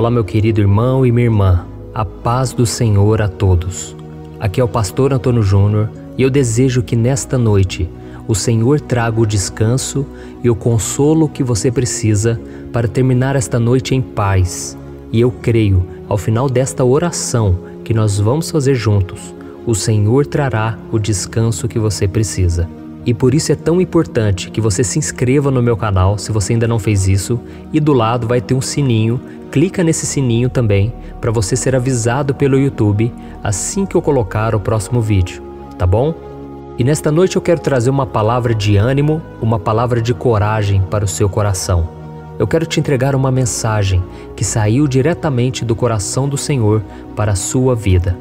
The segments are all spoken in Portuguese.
Olá, meu querido irmão e minha irmã, a paz do Senhor a todos. Aqui é o pastor Antônio Júnior e eu desejo que nesta noite o Senhor traga o descanso e o consolo que você precisa para terminar esta noite em paz. E eu creio, ao final desta oração que nós vamos fazer juntos, o Senhor trará o descanso que você precisa. E por isso é tão importante que você se inscreva no meu canal, se você ainda não fez isso, e do lado vai ter um sininho, clica nesse sininho também, para você ser avisado pelo YouTube assim que eu colocar o próximo vídeo, tá bom? E nesta noite eu quero trazer uma palavra de ânimo, uma palavra de coragem para o seu coração. Eu quero te entregar uma mensagem que saiu diretamente do coração do Senhor para a sua vida.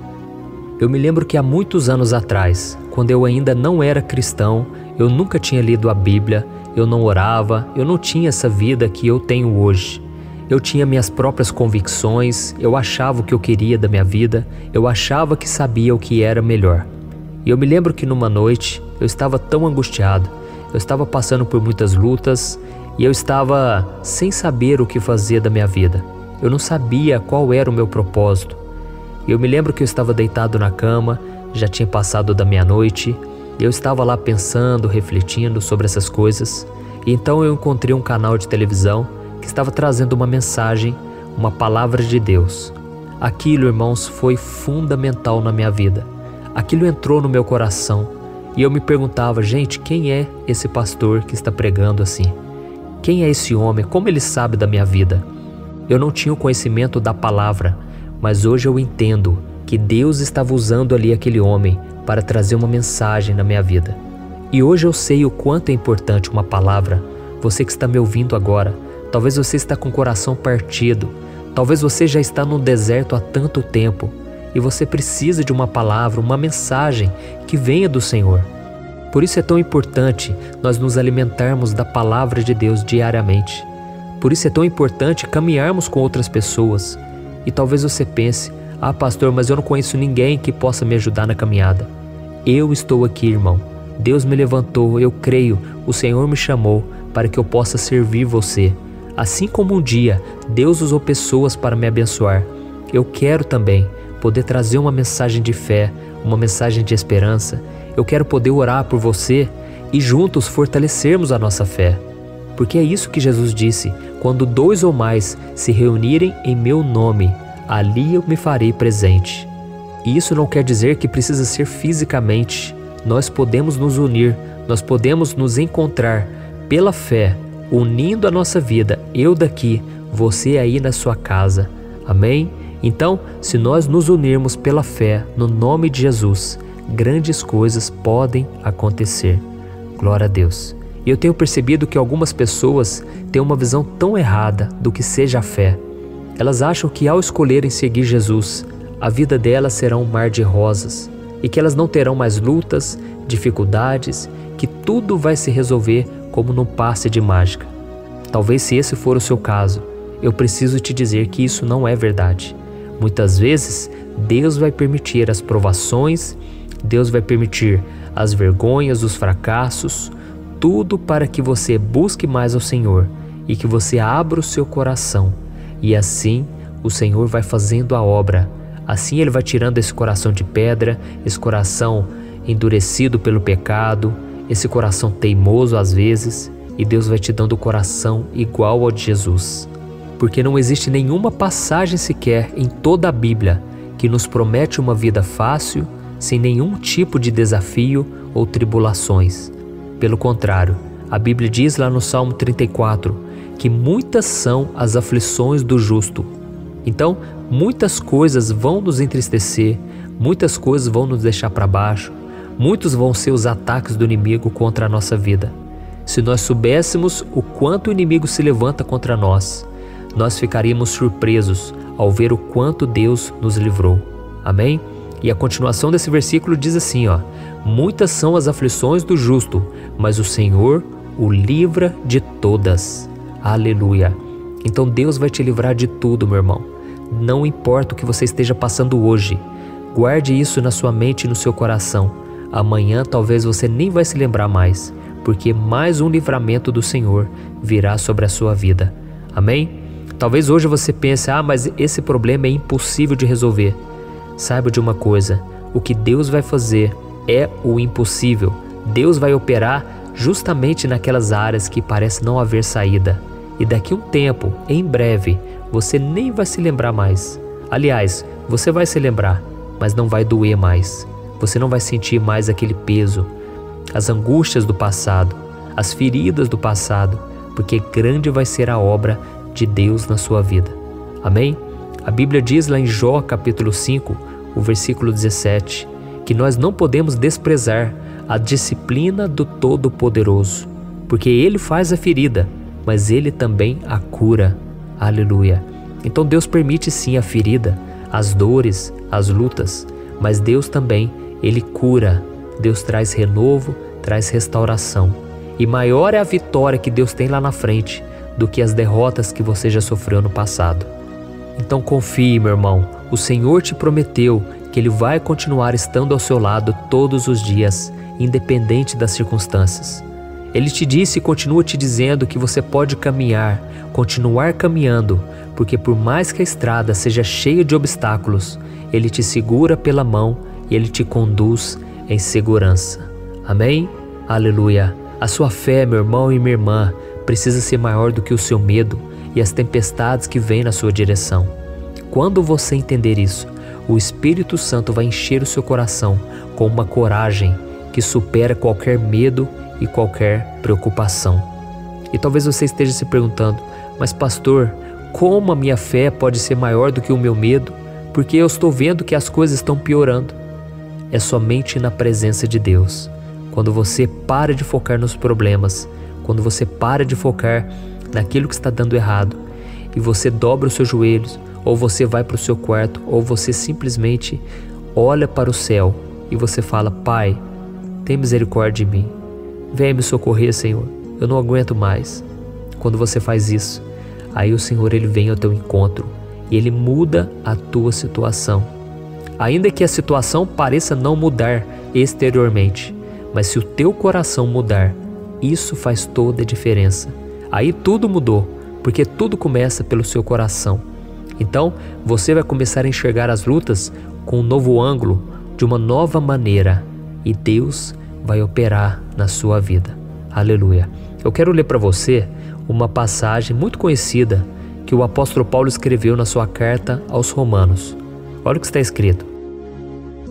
Eu me lembro que há muitos anos atrás, quando eu ainda não era cristão, eu nunca tinha lido a Bíblia, eu não orava, eu não tinha essa vida que eu tenho hoje. Eu tinha minhas próprias convicções, eu achava o que eu queria da minha vida, eu achava que sabia o que era melhor. E eu me lembro que numa noite eu estava tão angustiado, eu estava passando por muitas lutas e eu estava sem saber o que fazer da minha vida. Eu não sabia qual era o meu propósito. Eu me lembro que eu estava deitado na cama, já tinha passado da meia-noite, e eu estava lá pensando, refletindo sobre essas coisas, e então eu encontrei um canal de televisão que estava trazendo uma mensagem, uma palavra de Deus. Aquilo, irmãos, foi fundamental na minha vida. Aquilo entrou no meu coração, e eu me perguntava, gente, quem é esse pastor que está pregando assim? Quem é esse homem? Como ele sabe da minha vida? Eu não tinha o conhecimento da palavra, mas hoje eu entendo que Deus estava usando ali aquele homem para trazer uma mensagem na minha vida. E hoje eu sei o quanto é importante uma palavra. Você que está me ouvindo agora, talvez você está com o coração partido, talvez você já está num deserto há tanto tempo e você precisa de uma palavra, uma mensagem que venha do Senhor. Por isso é tão importante nós nos alimentarmos da palavra de Deus diariamente. Por isso é tão importante caminharmos com outras pessoas. E talvez você pense, ah pastor, mas eu não conheço ninguém que possa me ajudar na caminhada. Eu estou aqui, irmão. Deus me levantou, eu creio, o Senhor me chamou para que eu possa servir você. Assim como um dia Deus usou pessoas para me abençoar, eu quero também poder trazer uma mensagem de fé, uma mensagem de esperança. Eu quero poder orar por você e juntos fortalecermos a nossa fé. Porque é isso que Jesus disse, quando 2 ou mais se reunirem em meu nome, ali eu me farei presente. E isso não quer dizer que precisa ser fisicamente. Nós podemos nos unir, nós podemos nos encontrar pela fé, unindo a nossa vida, eu daqui, você aí na sua casa. Amém? Então, se nós nos unirmos pela fé, no nome de Jesus, grandes coisas podem acontecer. Glória a Deus. E eu tenho percebido que algumas pessoas têm uma visão tão errada do que seja a fé. Elas acham que ao escolherem seguir Jesus, a vida delas será um mar de rosas e que elas não terão mais lutas, dificuldades, que tudo vai se resolver como num passe de mágica. Talvez se esse for o seu caso, eu preciso te dizer que isso não é verdade. Muitas vezes, Deus vai permitir as provações, Deus vai permitir as vergonhas, os fracassos, tudo para que você busque mais ao Senhor e que você abra o seu coração. E assim o Senhor vai fazendo a obra. Assim Ele vai tirando esse coração de pedra, esse coração endurecido pelo pecado, esse coração teimoso às vezes, e Deus vai te dando o coração igual ao de Jesus. Porque não existe nenhuma passagem sequer em toda a Bíblia que nos promete uma vida fácil, sem nenhum tipo de desafio ou tribulações. Pelo contrário, a Bíblia diz lá no Salmo 34 que muitas são as aflições do justo. Então, muitas coisas vão nos entristecer, muitas coisas vão nos deixar para baixo, muitos vão ser os ataques do inimigo contra a nossa vida. Se nós soubéssemos o quanto o inimigo se levanta contra nós, nós ficaríamos surpresos ao ver o quanto Deus nos livrou. Amém? E a continuação desse versículo diz assim, muitas são as aflições do justo, mas o Senhor o livra de todas. Aleluia! Então Deus vai te livrar de tudo, meu irmão. Não importa o que você esteja passando hoje, guarde isso na sua mente e no seu coração. Amanhã talvez você nem vai se lembrar mais, porque mais um livramento do Senhor virá sobre a sua vida. Amém? Talvez hoje você pense, mas esse problema é impossível de resolver. Saiba de uma coisa, o que Deus vai fazer é o impossível. Deus vai operar justamente naquelas áreas que parece não haver saída. E daqui a um tempo, em breve, você nem vai se lembrar mais. Aliás, você vai se lembrar, mas não vai doer mais. Você não vai sentir mais aquele peso, as angústias do passado, as feridas do passado, porque grande vai ser a obra de Deus na sua vida. Amém? A Bíblia diz lá em Jó capítulo 5, o versículo 17, que nós não podemos desprezar a disciplina do Todo-Poderoso, porque Ele faz a ferida, mas Ele também a cura. Aleluia! Então Deus permite sim a ferida, as dores, as lutas, mas Deus também, Ele cura. Deus traz renovo, traz restauração. E maior é a vitória que Deus tem lá na frente do que as derrotas que você já sofreu no passado. Então confie, meu irmão, o Senhor te prometeu que Ele vai continuar estando ao seu lado todos os dias, independente das circunstâncias. Ele te disse e continua te dizendo que você pode caminhar, continuar caminhando, porque por mais que a estrada seja cheia de obstáculos, Ele te segura pela mão e Ele te conduz em segurança. Amém? Aleluia! A sua fé, meu irmão e minha irmã, precisa ser maior do que o seu medo e as tempestades que vêm na sua direção. Quando você entender isso, o Espírito Santo vai encher o seu coração com uma coragem que supera qualquer medo e qualquer preocupação. E talvez você esteja se perguntando, mas pastor, como a minha fé pode ser maior do que o meu medo? Porque eu estou vendo que as coisas estão piorando. É somente na presença de Deus. Quando você para de focar nos problemas, quando você para de focar naquilo que está dando errado, e você dobra os seus joelhos, ou você vai para o seu quarto, ou você simplesmente olha para o céu e você fala, Pai, tem misericórdia de mim. Venha me socorrer, Senhor. Eu não aguento mais. Quando você faz isso, aí o Senhor Ele vem ao teu encontro e Ele muda a tua situação. Ainda que a situação pareça não mudar exteriormente, mas se o teu coração mudar, isso faz toda a diferença. Aí tudo mudou, porque tudo começa pelo seu coração. Então, você vai começar a enxergar as lutas com um novo ângulo, de uma nova maneira, e Deus vai operar na sua vida. Aleluia! Eu quero ler para você uma passagem muito conhecida que o apóstolo Paulo escreveu na sua carta aos Romanos. Olha o que está escrito.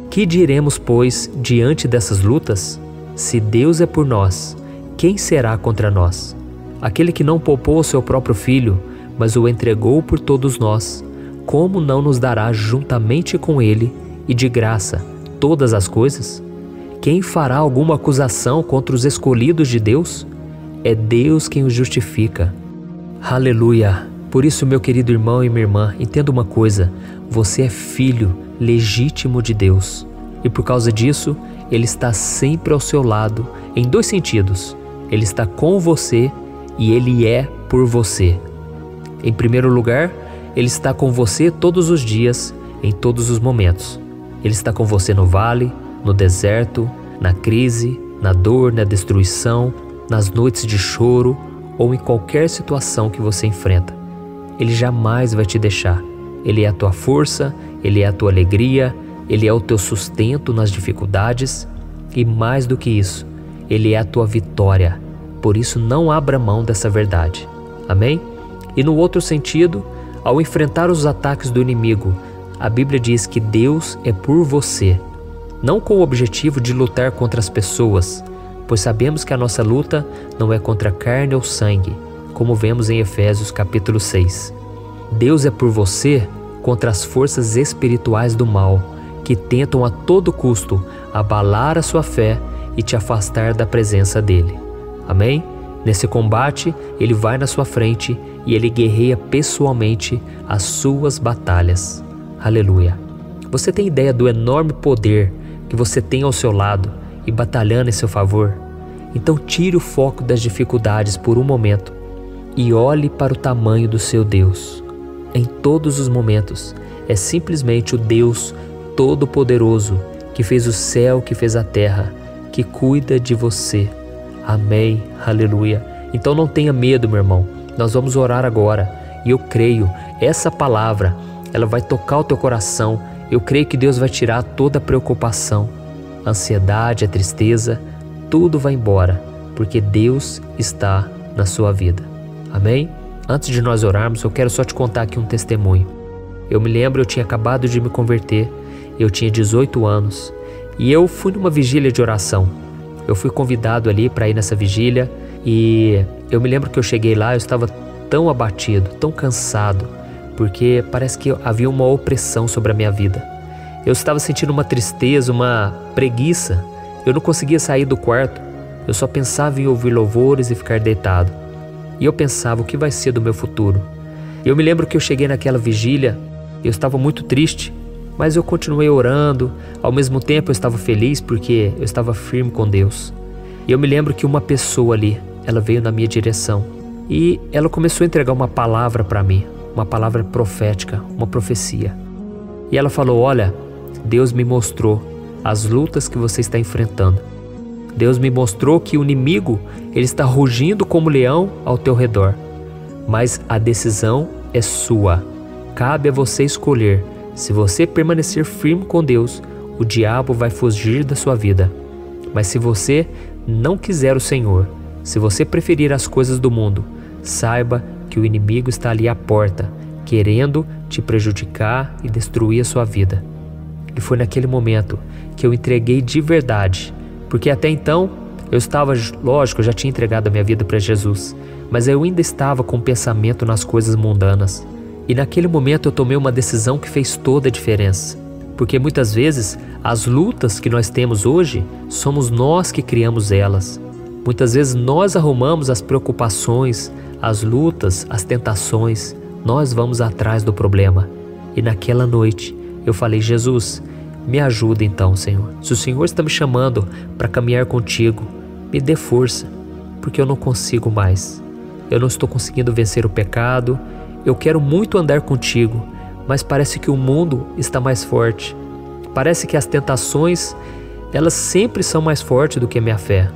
Que diremos, pois, diante dessas lutas? Se Deus é por nós, quem será contra nós? Aquele que não poupou o seu próprio filho, mas o entregou por todos nós, como não nos dará juntamente com ele e de graça todas as coisas? Quem fará alguma acusação contra os escolhidos de Deus? É Deus quem os justifica. Aleluia! Por isso, meu querido irmão e minha irmã, entenda uma coisa, você é filho legítimo de Deus. E por causa disso, Ele está sempre ao seu lado, em dois sentidos. Ele está com você e Ele é por você. Em primeiro lugar, Ele está com você todos os dias, em todos os momentos. Ele está com você no vale, no deserto, na crise, na dor, na destruição, nas noites de choro ou em qualquer situação que você enfrenta. Ele jamais vai te deixar. Ele é a tua força, Ele é a tua alegria, Ele é o teu sustento nas dificuldades e mais do que isso, Ele é a tua vitória. Por isso não abra mão dessa verdade. Amém? E no outro sentido, ao enfrentar os ataques do inimigo, a Bíblia diz que Deus é por você, não com o objetivo de lutar contra as pessoas, pois sabemos que a nossa luta não é contra carne ou sangue, como vemos em Efésios capítulo 6. Deus é por você contra as forças espirituais do mal, que tentam a todo custo abalar a sua fé e te afastar da presença dEle. Amém? Nesse combate, Ele vai na sua frente e Ele guerreia pessoalmente as suas batalhas. Aleluia! Você tem ideia do enorme poder que você tem ao seu lado e batalhando em seu favor? Então tire o foco das dificuldades por um momento e olhe para o tamanho do seu Deus. Em todos os momentos, é simplesmente o Deus Todo-Poderoso que fez o céu, que fez a terra, que cuida de você. Amém, aleluia. Então não tenha medo, meu irmão. Nós vamos orar agora E eu creio, essa palavra, ela vai tocar o teu coração. Eu creio que Deus vai tirar toda a preocupação, a ansiedade, a tristeza, tudo vai embora, porque Deus está na sua vida. Amém? Antes de nós orarmos, eu quero só te contar aqui um testemunho. Eu me lembro, eu tinha acabado de me converter, eu tinha 18 anos e eu fui numa vigília de oração. Eu fui convidado ali para ir nessa vigília e eu me lembro que eu cheguei lá, eu estava tão abatido, tão cansado, porque parece que havia uma opressão sobre a minha vida. Eu estava sentindo uma tristeza, uma preguiça. Eu não conseguia sair do quarto, eu só pensava em ouvir louvores e ficar deitado. E eu pensava, o que vai ser do meu futuro? Eu me lembro que eu cheguei naquela vigília, eu estava muito triste, mas eu continuei orando. Ao mesmo tempo eu estava feliz porque eu estava firme com Deus. E eu me lembro que uma pessoa ali, ela veio na minha direção e ela começou a entregar uma palavra para mim, uma palavra profética, uma profecia. E ela falou: olha, Deus me mostrou as lutas que você está enfrentando. Deus me mostrou que o inimigo, ele está rugindo como leão ao teu redor. Mas a decisão é sua. Cabe a você escolher. Se você permanecer firme com Deus, o diabo vai fugir da sua vida. Mas se você não quiser o Senhor, se você preferir as coisas do mundo, saiba que o inimigo está ali à porta, querendo te prejudicar e destruir a sua vida. E foi naquele momento que eu entreguei de verdade, porque até então eu estava, lógico, eu já tinha entregado a minha vida para Jesus, mas eu ainda estava com o pensamento nas coisas mundanas. E naquele momento eu tomei uma decisão que fez toda a diferença, porque muitas vezes as lutas que nós temos hoje, somos nós que criamos elas. Muitas vezes nós arrumamos as preocupações, as lutas, as tentações, nós vamos atrás do problema. E naquela noite eu falei: Jesus, me ajuda então, Senhor. Se o Senhor está me chamando para caminhar contigo, me dê força, porque eu não consigo mais. Eu não estou conseguindo vencer o pecado. Eu quero muito andar contigo, mas parece que o mundo está mais forte. Parece que as tentações, elas sempre são mais fortes do que a minha fé.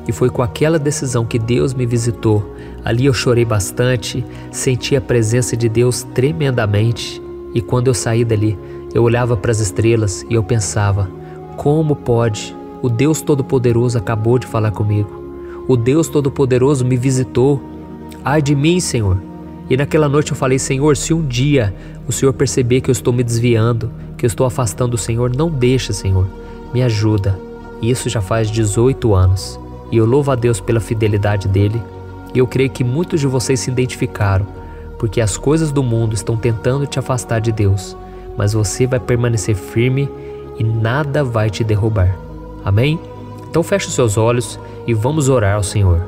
E foi com aquela decisão que Deus me visitou. Ali eu chorei bastante, senti a presença de Deus tremendamente. E quando eu saí dali, eu olhava para as estrelas e eu pensava: como pode? O Deus Todo-Poderoso acabou de falar comigo. O Deus Todo-Poderoso me visitou. Ai de mim, Senhor. E naquela noite eu falei: Senhor, se um dia o Senhor perceber que eu estou me desviando, que eu estou afastando o Senhor, não deixa, Senhor. Me ajuda. E isso já faz 18 anos. E eu louvo a Deus pela fidelidade dele. E eu creio que muitos de vocês se identificaram, porque as coisas do mundo estão tentando te afastar de Deus. Mas você vai permanecer firme e nada vai te derrubar. Amém? Então feche os seus olhos e vamos orar ao Senhor.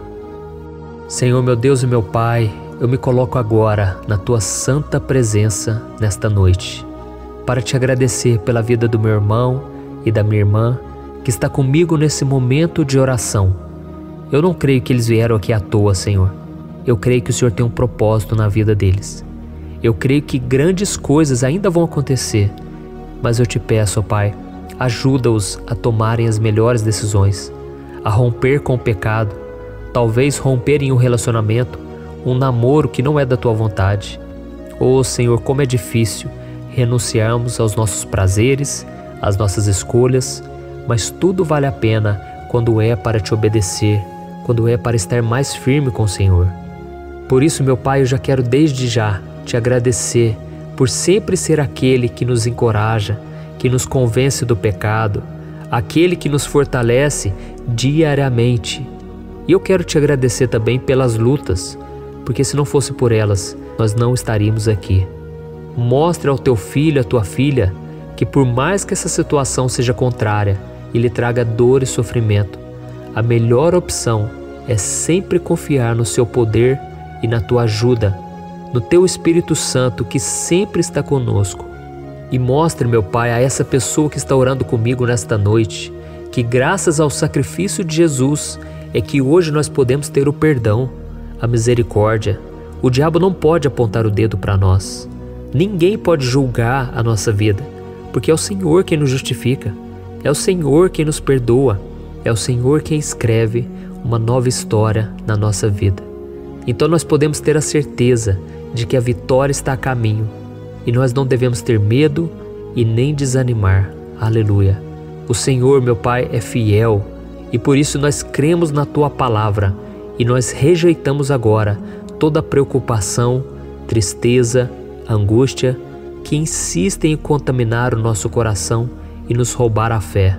Senhor, meu Deus e meu Pai, eu me coloco agora na Tua santa presença nesta noite, para te agradecer pela vida do meu irmão e da minha irmã, que está comigo nesse momento de oração. Eu não creio que eles vieram aqui à toa, Senhor. Eu creio que o Senhor tem um propósito na vida deles. Eu creio que grandes coisas ainda vão acontecer, mas eu te peço, ó Pai, ajuda-os a tomarem as melhores decisões, a romper com o pecado, talvez romper em um relacionamento, um namoro que não é da Tua vontade. Oh Senhor, como é difícil renunciarmos aos nossos prazeres, às nossas escolhas, mas tudo vale a pena quando é para te obedecer, quando é para estar mais firme com o Senhor. Por isso, meu Pai, eu já quero desde já te agradecer por sempre ser aquele que nos encoraja, que nos convence do pecado, aquele que nos fortalece diariamente. E eu quero te agradecer também pelas lutas, porque se não fosse por elas, nós não estaríamos aqui. Mostra ao teu filho, à tua filha, que por mais que essa situação seja contrária e lhe traga dor e sofrimento, a melhor opção é sempre confiar no seu poder e na tua ajuda, no teu Espírito Santo que sempre está conosco. E mostre, meu Pai, a essa pessoa que está orando comigo nesta noite, que graças ao sacrifício de Jesus é que hoje nós podemos ter o perdão, a misericórdia. O diabo não pode apontar o dedo para nós. Ninguém pode julgar a nossa vida, porque é o Senhor quem nos justifica, é o Senhor quem nos perdoa, é o Senhor quem escreve uma nova história na nossa vida. Então nós podemos ter a certeza de que a vitória está a caminho e nós não devemos ter medo e nem desanimar. Aleluia. O Senhor, meu Pai, é fiel e por isso nós cremos na Tua palavra e nós rejeitamos agora toda preocupação, tristeza, angústia que insistem em contaminar o nosso coração e nos roubar a fé.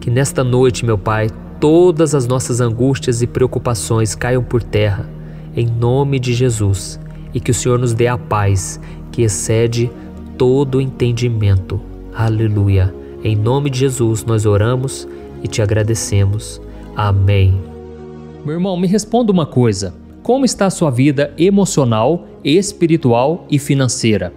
Que nesta noite, meu Pai, todas as nossas angústias e preocupações caiam por terra, em nome de Jesus, e que o Senhor nos dê a paz que excede todo entendimento. Aleluia. Em nome de Jesus nós oramos e te agradecemos. Amém. Meu irmão, me responda uma coisa. Como está a sua vida emocional, espiritual e financeira?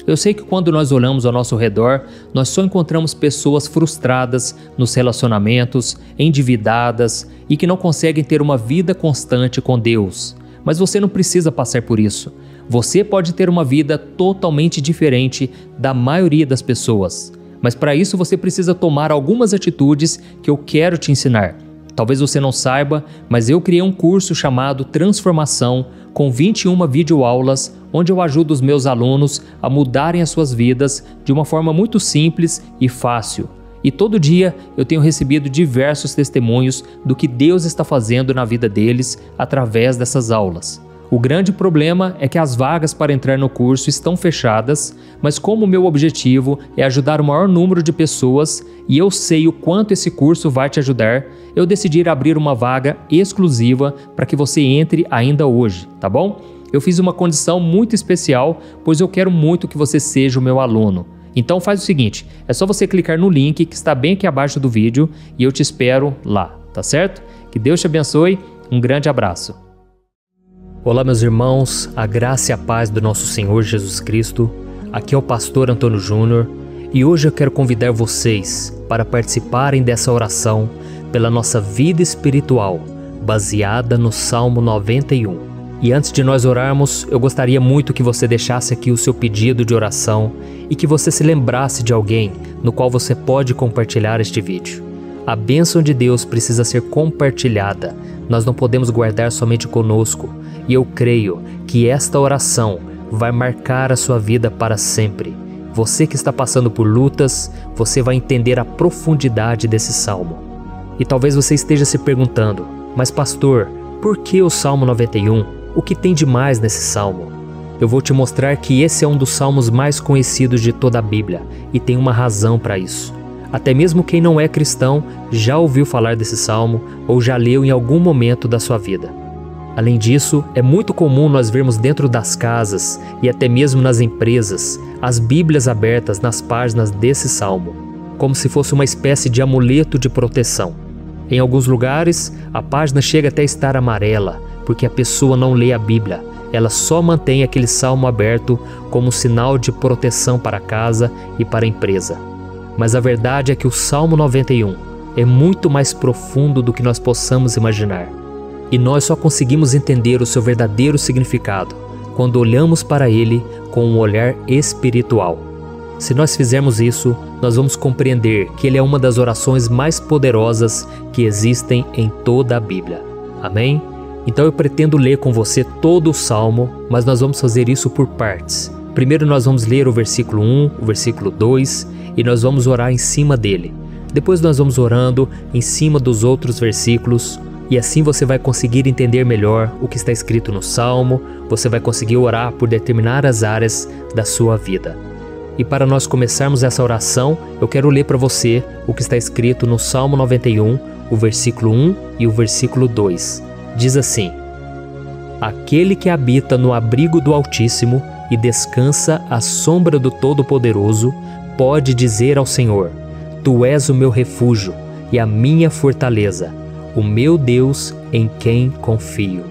Eu sei que quando nós olhamos ao nosso redor, nós só encontramos pessoas frustradas nos relacionamentos, endividadas e que não conseguem ter uma vida constante com Deus. Mas você não precisa passar por isso. Você pode ter uma vida totalmente diferente da maioria das pessoas. Mas para isso você precisa tomar algumas atitudes que eu quero te ensinar. Talvez você não saiba, mas eu criei um curso chamado Transformação com 21 videoaulas, onde eu ajudo os meus alunos a mudarem as suas vidas de uma forma muito simples e fácil. E todo dia eu tenho recebido diversos testemunhos do que Deus está fazendo na vida deles através dessas aulas. O grande problema é que as vagas para entrar no curso estão fechadas, mas como o meu objetivo é ajudar o maior número de pessoas e eu sei o quanto esse curso vai te ajudar, eu decidi abrir uma vaga exclusiva para que você entre ainda hoje, tá bom? Eu fiz uma condição muito especial, pois eu quero muito que você seja o meu aluno. Então faz o seguinte, é só você clicar no link que está bem aqui abaixo do vídeo e eu te espero lá, tá certo? Que Deus te abençoe, um grande abraço. Olá meus irmãos, a graça e a paz do nosso Senhor Jesus Cristo. Aqui é o pastor Antônio Júnior e hoje eu quero convidar vocês para participarem dessa oração pela nossa vida espiritual, baseada no Salmo 91. E antes de nós orarmos, eu gostaria muito que você deixasse aqui o seu pedido de oração e que você se lembrasse de alguém no qual você pode compartilhar este vídeo. A bênção de Deus precisa ser compartilhada, nós não podemos guardar somente conosco, e eu creio que esta oração vai marcar a sua vida para sempre. Você que está passando por lutas, você vai entender a profundidade desse salmo. E talvez você esteja se perguntando, mas pastor, por que o Salmo 91? O que tem de mais nesse salmo? Eu vou te mostrar que esse é um dos salmos mais conhecidos de toda a Bíblia e tem uma razão para isso. Até mesmo quem não é cristão já ouviu falar desse salmo ou já leu em algum momento da sua vida. Além disso, é muito comum nós vermos dentro das casas e até mesmo nas empresas as Bíblias abertas nas páginas desse salmo, como se fosse uma espécie de amuleto de proteção. Em alguns lugares, a página chega até a estar amarela, porque a pessoa não lê a Bíblia, ela só mantém aquele salmo aberto como sinal de proteção para a casa e para a empresa. Mas a verdade é que o Salmo 91 é muito mais profundo do que nós possamos imaginar. E nós só conseguimos entender o seu verdadeiro significado quando olhamos para ele com um olhar espiritual. Se nós fizermos isso, nós vamos compreender que ele é uma das orações mais poderosas que existem em toda a Bíblia. Amém? Então eu pretendo ler com você todo o Salmo, mas nós vamos fazer isso por partes. Primeiro nós vamos ler o versículo 1, o versículo 2 e nós vamos orar em cima dele. Depois nós vamos orando em cima dos outros versículos e assim você vai conseguir entender melhor o que está escrito no Salmo, você vai conseguir orar por determinadas áreas da sua vida. E para nós começarmos essa oração, eu quero ler para você o que está escrito no Salmo 91, o versículo 1 e o versículo 2. Diz assim: Aquele que habita no abrigo do Altíssimo e descansa à sombra do Todo-Poderoso, pode dizer ao Senhor: Tu és o meu refúgio e a minha fortaleza, o meu Deus em quem confio.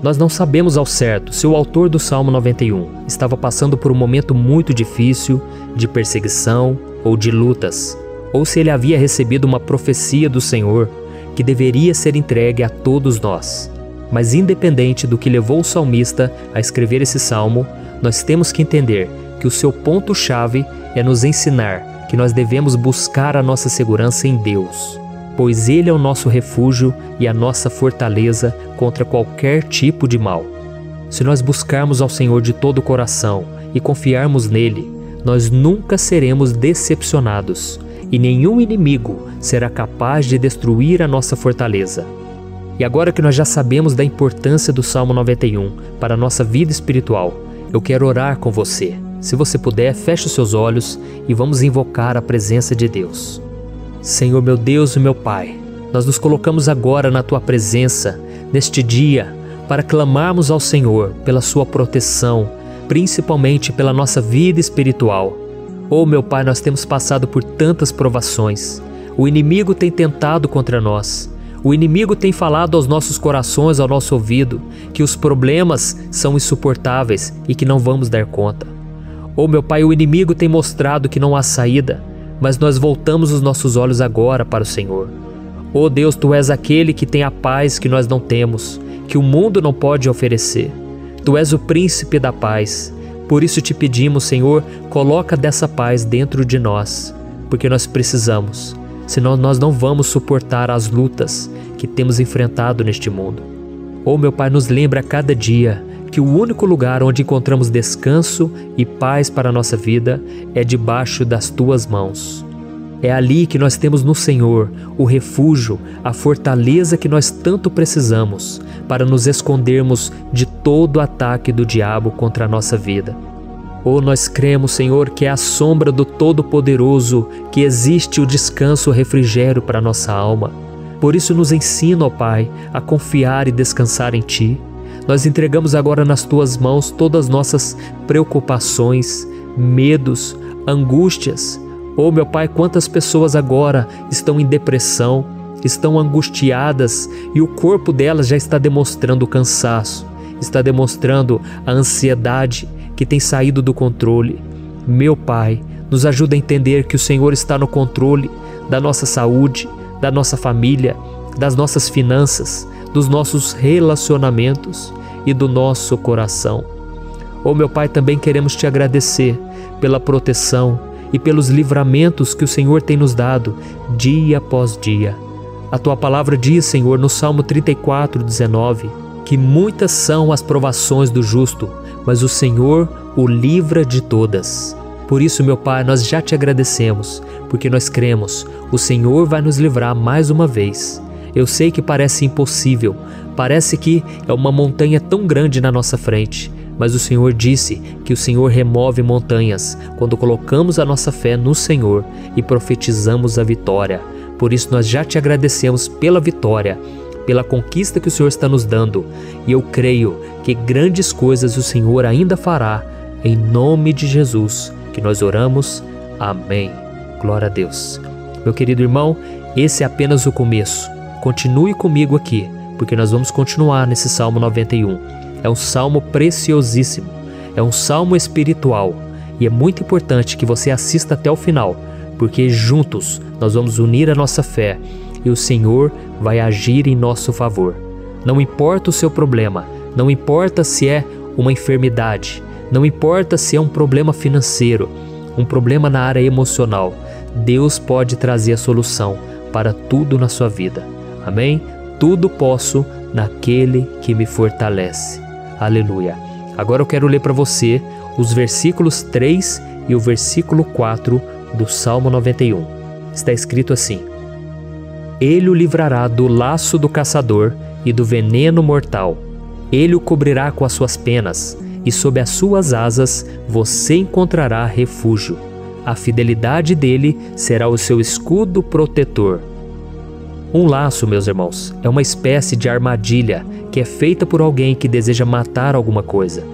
Nós não sabemos ao certo se o autor do Salmo 91 estava passando por um momento muito difícil, de perseguição ou de lutas, ou se ele havia recebido uma profecia do Senhor que deveria ser entregue a todos nós. Mas independente do que levou o salmista a escrever esse salmo, nós temos que entender que o seu ponto-chave é nos ensinar que nós devemos buscar a nossa segurança em Deus, pois Ele é o nosso refúgio e a nossa fortaleza contra qualquer tipo de mal. Se nós buscarmos ao Senhor de todo o coração e confiarmos nele, nós nunca seremos decepcionados e nenhum inimigo será capaz de destruir a nossa fortaleza. E agora que nós já sabemos da importância do Salmo 91 para a nossa vida espiritual, eu quero orar com você. Se você puder, feche os seus olhos e vamos invocar a presença de Deus. Senhor, meu Deus e meu Pai, nós nos colocamos agora na Tua presença, neste dia, para clamarmos ao Senhor pela Sua proteção, principalmente pela nossa vida espiritual. Oh, meu Pai, nós temos passado por tantas provações. O inimigo tem tentado contra nós. O inimigo tem falado aos nossos corações, ao nosso ouvido, que os problemas são insuportáveis e que não vamos dar conta. Oh, meu Pai, o inimigo tem mostrado que não há saída, mas nós voltamos os nossos olhos agora para o Senhor. Oh Deus, Tu és aquele que tem a paz que nós não temos, que o mundo não pode oferecer. Tu és o príncipe da paz. Por isso te pedimos, Senhor, coloca dessa paz dentro de nós, porque nós precisamos, senão nós não vamos suportar as lutas que temos enfrentado neste mundo. Oh, meu Pai, nos lembra a cada dia que o único lugar onde encontramos descanso e paz para a nossa vida é debaixo das Tuas mãos. É ali que nós temos no Senhor o refúgio, a fortaleza que nós tanto precisamos para nos escondermos de todo o ataque do diabo contra a nossa vida. Oh, nós cremos, Senhor, que é à sombra do Todo-Poderoso que existe o descanso, o refrigério para a nossa alma. Por isso nos ensina, ó Pai, a confiar e descansar em Ti. Nós entregamos agora nas Tuas mãos todas as nossas preocupações, medos, angústias. Oh, meu Pai, quantas pessoas agora estão em depressão, estão angustiadas e o corpo delas já está demonstrando o cansaço, está demonstrando a ansiedade que tem saído do controle. Meu Pai, nos ajuda a entender que o Senhor está no controle da nossa saúde, da nossa família, das nossas finanças, dos nossos relacionamentos e do nosso coração. Oh, meu Pai, também queremos Te agradecer pela proteção e pelos livramentos que o Senhor tem nos dado dia após dia. A Tua palavra diz, Senhor, no Salmo 34:19, que muitas são as provações do justo, mas o Senhor o livra de todas. Por isso, meu Pai, nós já Te agradecemos, porque nós cremos, o Senhor vai nos livrar mais uma vez. Eu sei que parece impossível, parece que é uma montanha tão grande na nossa frente, mas o Senhor disse que o Senhor remove montanhas quando colocamos a nossa fé no Senhor e profetizamos a vitória. Por isso nós já Te agradecemos pela vitória, pela conquista que o Senhor está nos dando, e eu creio que grandes coisas o Senhor ainda fará, em nome de Jesus, que nós oramos. Amém. Glória a Deus. Meu querido irmão, esse é apenas o começo. Continue comigo aqui, porque nós vamos continuar nesse Salmo 91. É um salmo preciosíssimo, é um salmo espiritual, e é muito importante que você assista até o final, porque juntos nós vamos unir a nossa fé e o Senhor vai agir em nosso favor. Não importa o seu problema, não importa se é uma enfermidade, não importa se é um problema financeiro, um problema na área emocional, Deus pode trazer a solução para tudo na sua vida. Amém? Tudo posso naquele que me fortalece. Aleluia. Agora eu quero ler para você os versículos 3 e o versículo 4 do Salmo 91. Está escrito assim: Ele o livrará do laço do caçador e do veneno mortal. Ele o cobrirá com as suas penas, e sob as suas asas você encontrará refúgio. A fidelidade dele será o seu escudo protetor. Um laço, meus irmãos, é uma espécie de armadilha que é feita por alguém que deseja matar alguma coisa.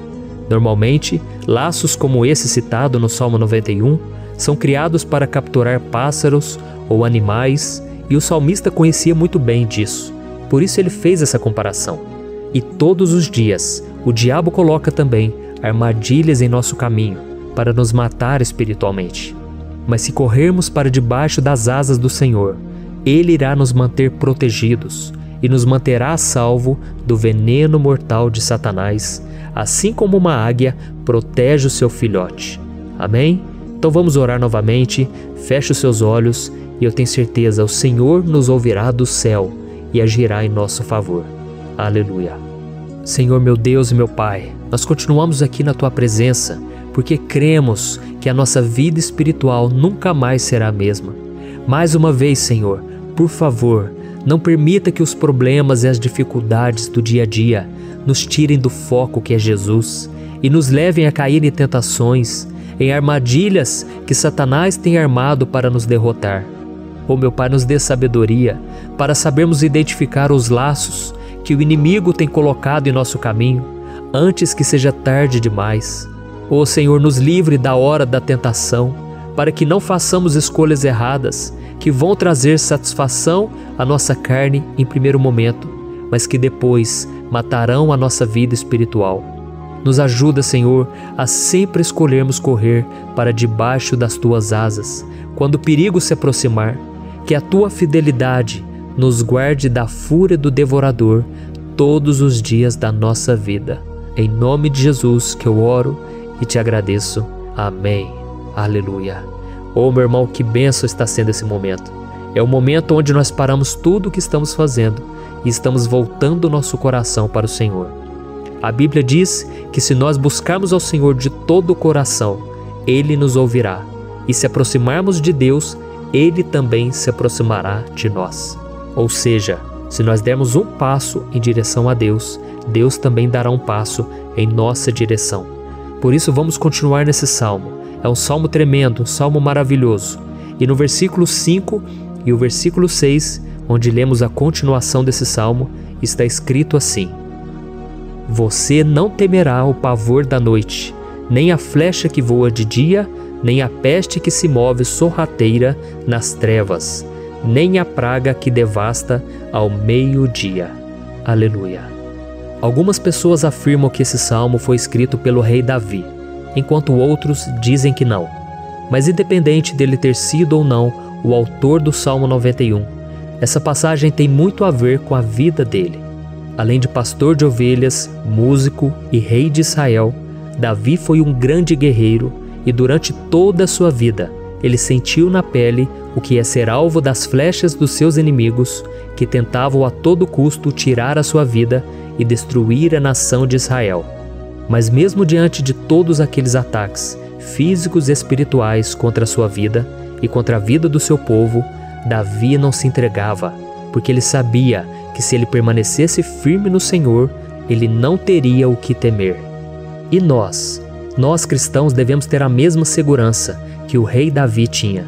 Normalmente, laços como esse citado no Salmo 91 são criados para capturar pássaros ou animais, e o salmista conhecia muito bem disso. Por isso ele fez essa comparação. E todos os dias, o diabo coloca também armadilhas em nosso caminho para nos matar espiritualmente. Mas se corrermos para debaixo das asas do Senhor, Ele irá nos manter protegidos e nos manterá a salvo do veneno mortal de Satanás, assim como uma águia protege o seu filhote. Amém? Então vamos orar novamente, feche os seus olhos e eu tenho certeza, o Senhor nos ouvirá do céu e agirá em nosso favor. Aleluia. Senhor meu Deus e meu Pai, nós continuamos aqui na Tua presença porque cremos que a nossa vida espiritual nunca mais será a mesma. Mais uma vez, Senhor, por favor, não permita que os problemas e as dificuldades do dia a dia nos tirem do foco que é Jesus e nos levem a cair em tentações, em armadilhas que Satanás tem armado para nos derrotar. Oh, meu Pai, nos dê sabedoria para sabermos identificar os laços que o inimigo tem colocado em nosso caminho antes que seja tarde demais. Oh, Senhor, nos livre da hora da tentação, para que não façamos escolhas erradas que vão trazer satisfação à nossa carne em primeiro momento, mas que depois matarão a nossa vida espiritual. Nos ajuda, Senhor, a sempre escolhermos correr para debaixo das Tuas asas, quando o perigo se aproximar. Que a Tua fidelidade nos guarde da fúria do devorador todos os dias da nossa vida. Em nome de Jesus que eu oro e te agradeço. Amém. Aleluia. Oh, meu irmão, que bênção está sendo esse momento. É o momento onde nós paramos tudo o que estamos fazendo e estamos voltando o nosso coração para o Senhor. A Bíblia diz que se nós buscarmos ao Senhor de todo o coração, Ele nos ouvirá. E se aproximarmos de Deus, Ele também se aproximará de nós. Ou seja, se nós dermos um passo em direção a Deus, Deus também dará um passo em nossa direção. Por isso vamos continuar nesse salmo. É um salmo tremendo, um salmo maravilhoso. E no versículo 5 e o versículo 6, onde lemos a continuação desse salmo, está escrito assim: Você não temerá o pavor da noite, nem a flecha que voa de dia, nem a peste que se move sorrateira nas trevas, nem a praga que devasta ao meio-dia. Aleluia. Algumas pessoas afirmam que esse salmo foi escrito pelo rei Davi, enquanto outros dizem que não. Mas independente dele ter sido ou não o autor do Salmo 91, essa passagem tem muito a ver com a vida dele. Além de pastor de ovelhas, músico e rei de Israel, Davi foi um grande guerreiro e durante toda a sua vida ele sentiu na pele o que é ser alvo das flechas dos seus inimigos que tentavam a todo custo tirar a sua vida e destruir a nação de Israel. Mas mesmo diante de todos aqueles ataques físicos e espirituais contra a sua vida e contra a vida do seu povo, Davi não se entregava, porque ele sabia que se ele permanecesse firme no Senhor, ele não teria o que temer. E nós cristãos devemos ter a mesma segurança que o rei Davi tinha,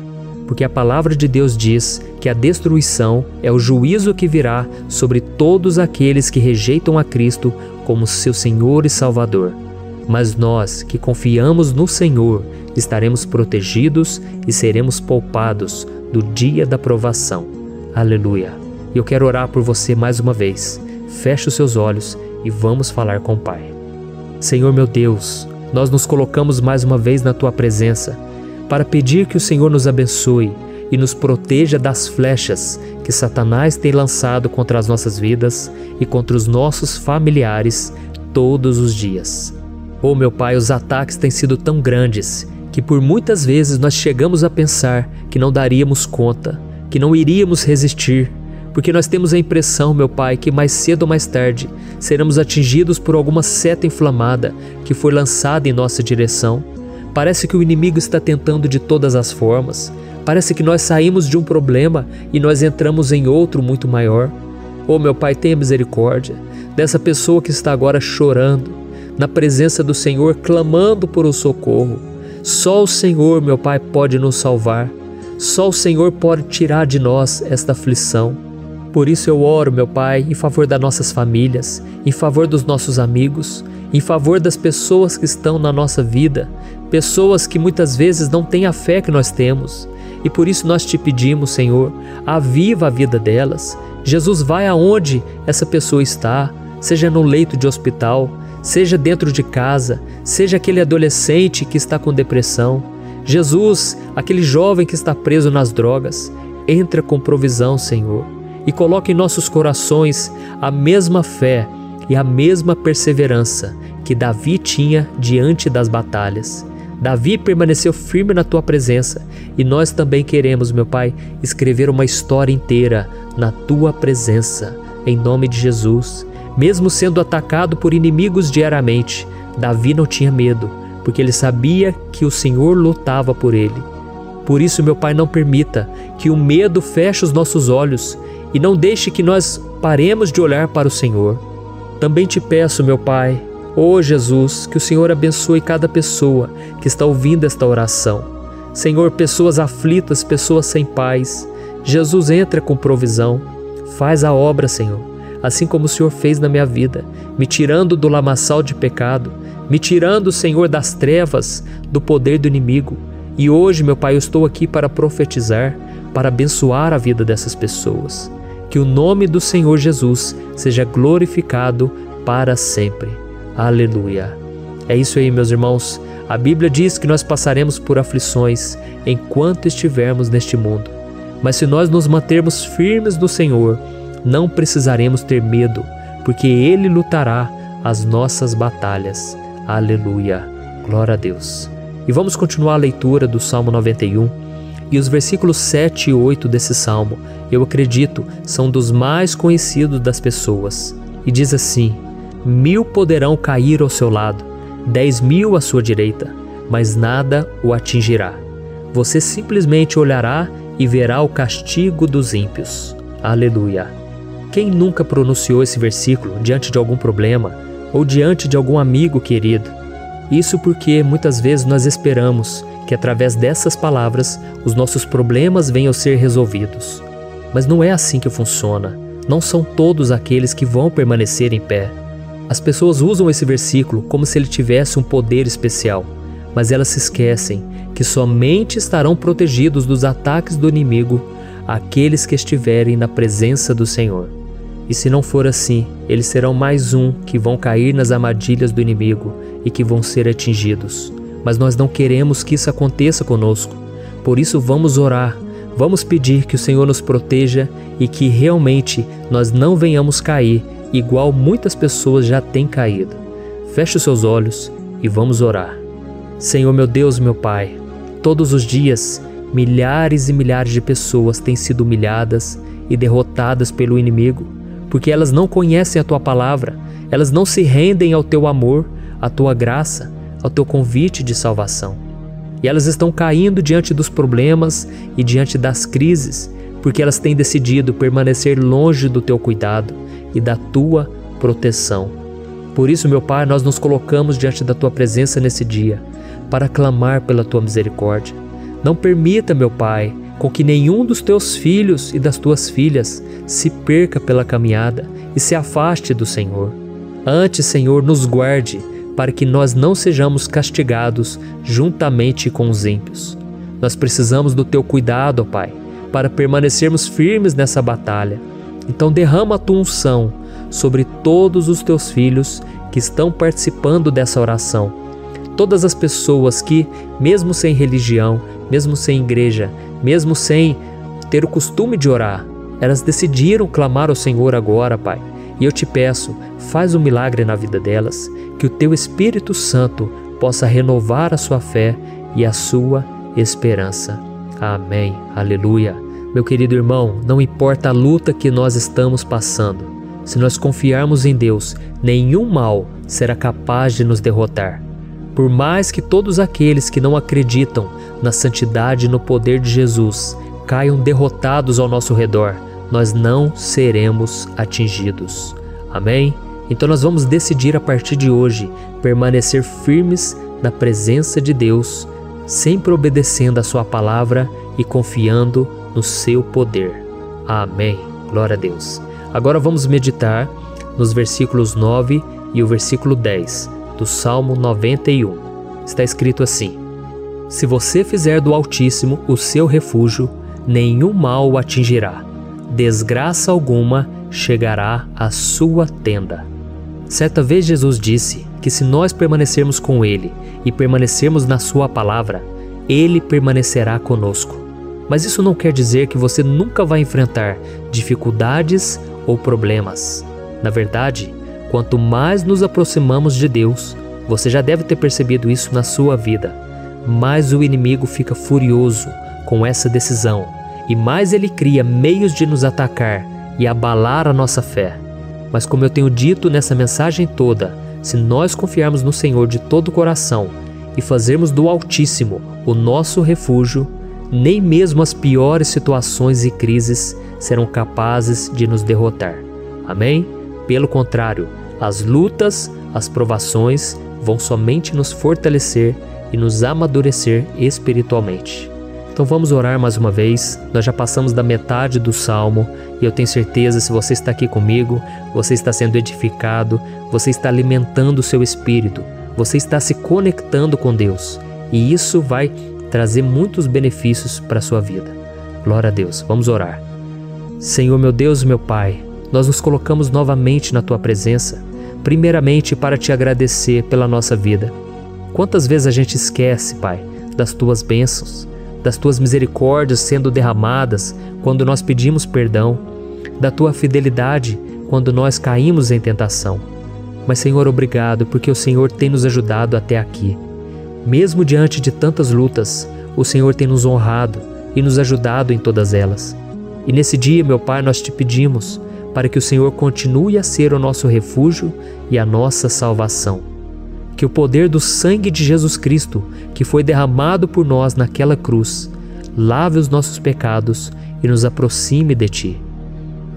porque a palavra de Deus diz que a destruição é o juízo que virá sobre todos aqueles que rejeitam a Cristo como seu Senhor e Salvador. Mas nós que confiamos no Senhor estaremos protegidos e seremos poupados do dia da provação. Aleluia. E eu quero orar por você mais uma vez. Feche os seus olhos e vamos falar com o Pai. Senhor meu Deus, nós nos colocamos mais uma vez na Tua presença para pedir que o Senhor nos abençoe e nos proteja das flechas que Satanás tem lançado contra as nossas vidas e contra os nossos familiares todos os dias. Oh meu Pai, os ataques têm sido tão grandes que por muitas vezes nós chegamos a pensar que não daríamos conta, que não iríamos resistir, porque nós temos a impressão, meu Pai, que mais cedo ou mais tarde seremos atingidos por alguma seta inflamada que foi lançada em nossa direção. Parece que o inimigo está tentando de todas as formas. Parece que nós saímos de um problema e nós entramos em outro muito maior. Oh meu Pai, tenha misericórdia dessa pessoa que está agora chorando, na presença do Senhor, clamando por um socorro. Só o Senhor, meu Pai, pode nos salvar. Só o Senhor pode tirar de nós esta aflição. Por isso eu oro, meu Pai, em favor das nossas famílias, em favor dos nossos amigos, em favor das pessoas que estão na nossa vida, pessoas que muitas vezes não têm a fé que nós temos. E por isso nós te pedimos, Senhor, aviva a vida delas. Jesus, vai aonde essa pessoa está, seja no leito de hospital, seja dentro de casa, seja aquele adolescente que está com depressão. Jesus, aquele jovem que está preso nas drogas, entra com provisão, Senhor, e coloca em nossos corações a mesma fé e a mesma perseverança que Davi tinha diante das batalhas. Davi permaneceu firme na Tua presença e nós também queremos, meu Pai, escrever uma história inteira na Tua presença. Em nome de Jesus, Mesmo sendo atacado por inimigos diariamente, Davi não tinha medo, porque ele sabia que o Senhor lutava por ele. Por isso, meu Pai, não permita que o medo feche os nossos olhos e não deixe que nós paremos de olhar para o Senhor. Também te peço, meu Pai, ó Jesus, que o Senhor abençoe cada pessoa que está ouvindo esta oração. Senhor, pessoas aflitas, pessoas sem paz. Jesus, entra com provisão. Faz a obra, Senhor, assim como o Senhor fez na minha vida, me tirando do lamaçal de pecado, me tirando, Senhor, das trevas, do poder do inimigo. E hoje, meu Pai, eu estou aqui para profetizar, para abençoar a vida dessas pessoas. Que o nome do Senhor Jesus seja glorificado para sempre. Aleluia. É isso aí, meus irmãos. A Bíblia diz que nós passaremos por aflições enquanto estivermos neste mundo. Mas se nós nos mantermos firmes no Senhor, não precisaremos ter medo, porque Ele lutará as nossas batalhas. Aleluia. Glória a Deus. E vamos continuar a leitura do Salmo 91. E os versículos 7 e 8 desse Salmo, eu acredito, são dos mais conhecidos das pessoas. E diz assim: 1000 poderão cair ao seu lado, 10.000 à sua direita, mas nada o atingirá. Você simplesmente olhará e verá o castigo dos ímpios. Aleluia. Quem nunca pronunciou esse versículo diante de algum problema ou diante de algum amigo querido? Isso porque muitas vezes nós esperamos que através dessas palavras os nossos problemas venham a ser resolvidos. Mas não é assim que funciona. Não são todos aqueles que vão permanecer em pé. As pessoas usam esse versículo como se ele tivesse um poder especial, mas elas se esquecem que somente estarão protegidos dos ataques do inimigo aqueles que estiverem na presença do Senhor. E se não for assim, eles serão mais um que vão cair nas armadilhas do inimigo e que vão ser atingidos. Mas nós não queremos que isso aconteça conosco. Por isso vamos orar, vamos pedir que o Senhor nos proteja e que realmente nós não venhamos cair igual muitas pessoas já têm caído. Feche os seus olhos e vamos orar. Senhor, meu Deus, meu Pai, todos os dias milhares e milhares de pessoas têm sido humilhadas e derrotadas pelo inimigo, porque elas não conhecem a Tua palavra, elas não se rendem ao Teu amor, à Tua graça, ao Teu convite de salvação. E elas estão caindo diante dos problemas e diante das crises, porque elas têm decidido permanecer longe do Teu cuidado e da Tua proteção. Por isso, meu Pai, nós nos colocamos diante da Tua presença nesse dia, para clamar pela Tua misericórdia. Não permita, meu Pai, com que nenhum dos Teus filhos e das Tuas filhas se perca pela caminhada e se afaste do Senhor. Antes, Senhor, nos guarde, para que nós não sejamos castigados juntamente com os ímpios. Nós precisamos do Teu cuidado, ó Pai, para permanecermos firmes nessa batalha. Então derrama a Tua unção sobre todos os Teus filhos que estão participando dessa oração. Todas as pessoas que, mesmo sem religião, mesmo sem igreja, mesmo sem ter o costume de orar, elas decidiram clamar ao Senhor agora, Pai. E eu te peço, faz um milagre na vida delas, que o Teu Espírito Santo possa renovar a sua fé e a sua esperança. Amém. Aleluia. Meu querido irmão, não importa a luta que nós estamos passando, se nós confiarmos em Deus, nenhum mal será capaz de nos derrotar. Por mais que todos aqueles que não acreditam na santidade e no poder de Jesus caiam derrotados ao nosso redor, nós não seremos atingidos. Amém? Então nós vamos decidir a partir de hoje permanecer firmes na presença de Deus, sempre obedecendo a Sua palavra e confiando no Seu poder. Amém. Glória a Deus. Agora vamos meditar nos versículos 9 e o versículo 10 do Salmo 91. Está escrito assim: Se você fizer do Altíssimo o seu refúgio, nenhum mal o atingirá, desgraça alguma chegará à sua tenda. Certa vez Jesus disse que se nós permanecermos com Ele e permanecermos na Sua palavra, Ele permanecerá conosco. Mas isso não quer dizer que você nunca vai enfrentar dificuldades ou problemas. Na verdade, quanto mais nos aproximamos de Deus, você já deve ter percebido isso na sua vida, mais o inimigo fica furioso com essa decisão e mais ele cria meios de nos atacar e abalar a nossa fé. Mas como eu tenho dito nessa mensagem toda, se nós confiarmos no Senhor de todo o coração e fazermos do Altíssimo o nosso refúgio, nem mesmo as piores situações e crises serão capazes de nos derrotar. Amém? Pelo contrário, as lutas, as provações vão somente nos fortalecer e nos amadurecer espiritualmente. Então vamos orar mais uma vez. Nós já passamos da metade do Salmo e eu tenho certeza, se você está aqui comigo, você está sendo edificado, você está alimentando o seu espírito, você está se conectando com Deus e isso vai trazer muitos benefícios para a sua vida. Glória a Deus. Vamos orar. Senhor, meu Deus e meu Pai, nós nos colocamos novamente na Tua presença, primeiramente para Te agradecer pela nossa vida. Quantas vezes a gente esquece, Pai, das Tuas bênçãos, das Tuas misericórdias sendo derramadas quando nós pedimos perdão, da Tua fidelidade quando nós caímos em tentação. Mas, Senhor, obrigado, porque o Senhor tem nos ajudado até aqui. Mesmo diante de tantas lutas, o Senhor tem nos honrado e nos ajudado em todas elas. E nesse dia, meu Pai, nós Te pedimos para que o Senhor continue a ser o nosso refúgio e a nossa salvação. Que o poder do sangue de Jesus Cristo, que foi derramado por nós naquela cruz, lave os nossos pecados e nos aproxime de Ti.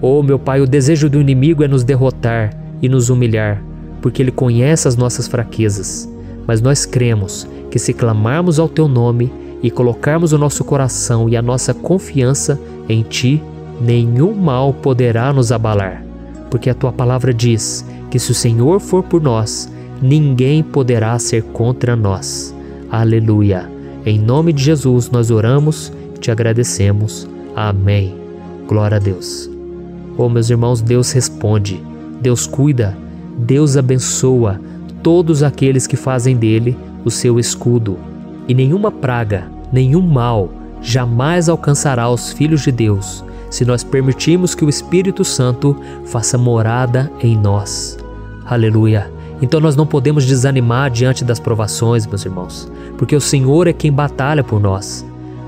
Oh, meu Pai, o desejo do inimigo é nos derrotar e nos humilhar, porque ele conhece as nossas fraquezas. Mas nós cremos que se clamarmos ao Teu nome e colocarmos o nosso coração e a nossa confiança em Ti, nenhum mal poderá nos abalar, porque a Tua palavra diz que se o Senhor for por nós, ninguém poderá ser contra nós. Aleluia! Em nome de Jesus nós oramos e Te agradecemos. Amém. Glória a Deus. Oh, meus irmãos, Deus responde, Deus cuida, Deus abençoa todos aqueles que fazem dele o seu escudo. E nenhuma praga, nenhum mal jamais alcançará os filhos de Deus, se nós permitirmos que o Espírito Santo faça morada em nós. Aleluia! Então nós não podemos desanimar diante das provações, meus irmãos, porque o Senhor é quem batalha por nós.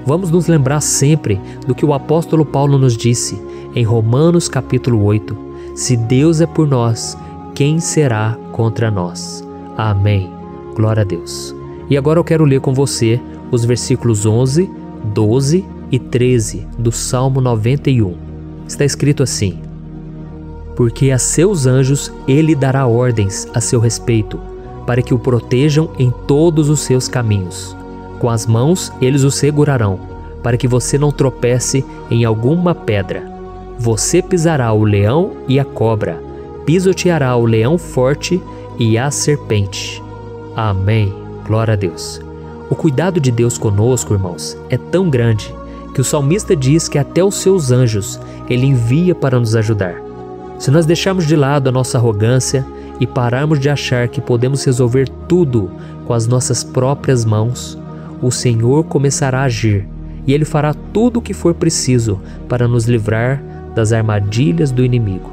Vamos nos lembrar sempre do que o apóstolo Paulo nos disse em Romanos capítulo 8. Se Deus é por nós, quem será contra nós? Amém. Glória a Deus. E agora eu quero ler com você os versículos 11, 12 e 13 do Salmo 91. Está escrito assim: porque a seus anjos ele dará ordens a seu respeito, para que o protejam em todos os seus caminhos. Com as mãos eles o segurarão, para que você não tropece em alguma pedra. Você pisará o leão e a cobra, pisoteará o leão forte e a serpente. Amém. Glória a Deus. O cuidado de Deus conosco, irmãos, é tão grande que o salmista diz que até os seus anjos ele envia para nos ajudar. Se nós deixarmos de lado a nossa arrogância e pararmos de achar que podemos resolver tudo com as nossas próprias mãos, o Senhor começará a agir e Ele fará tudo o que for preciso para nos livrar das armadilhas do inimigo.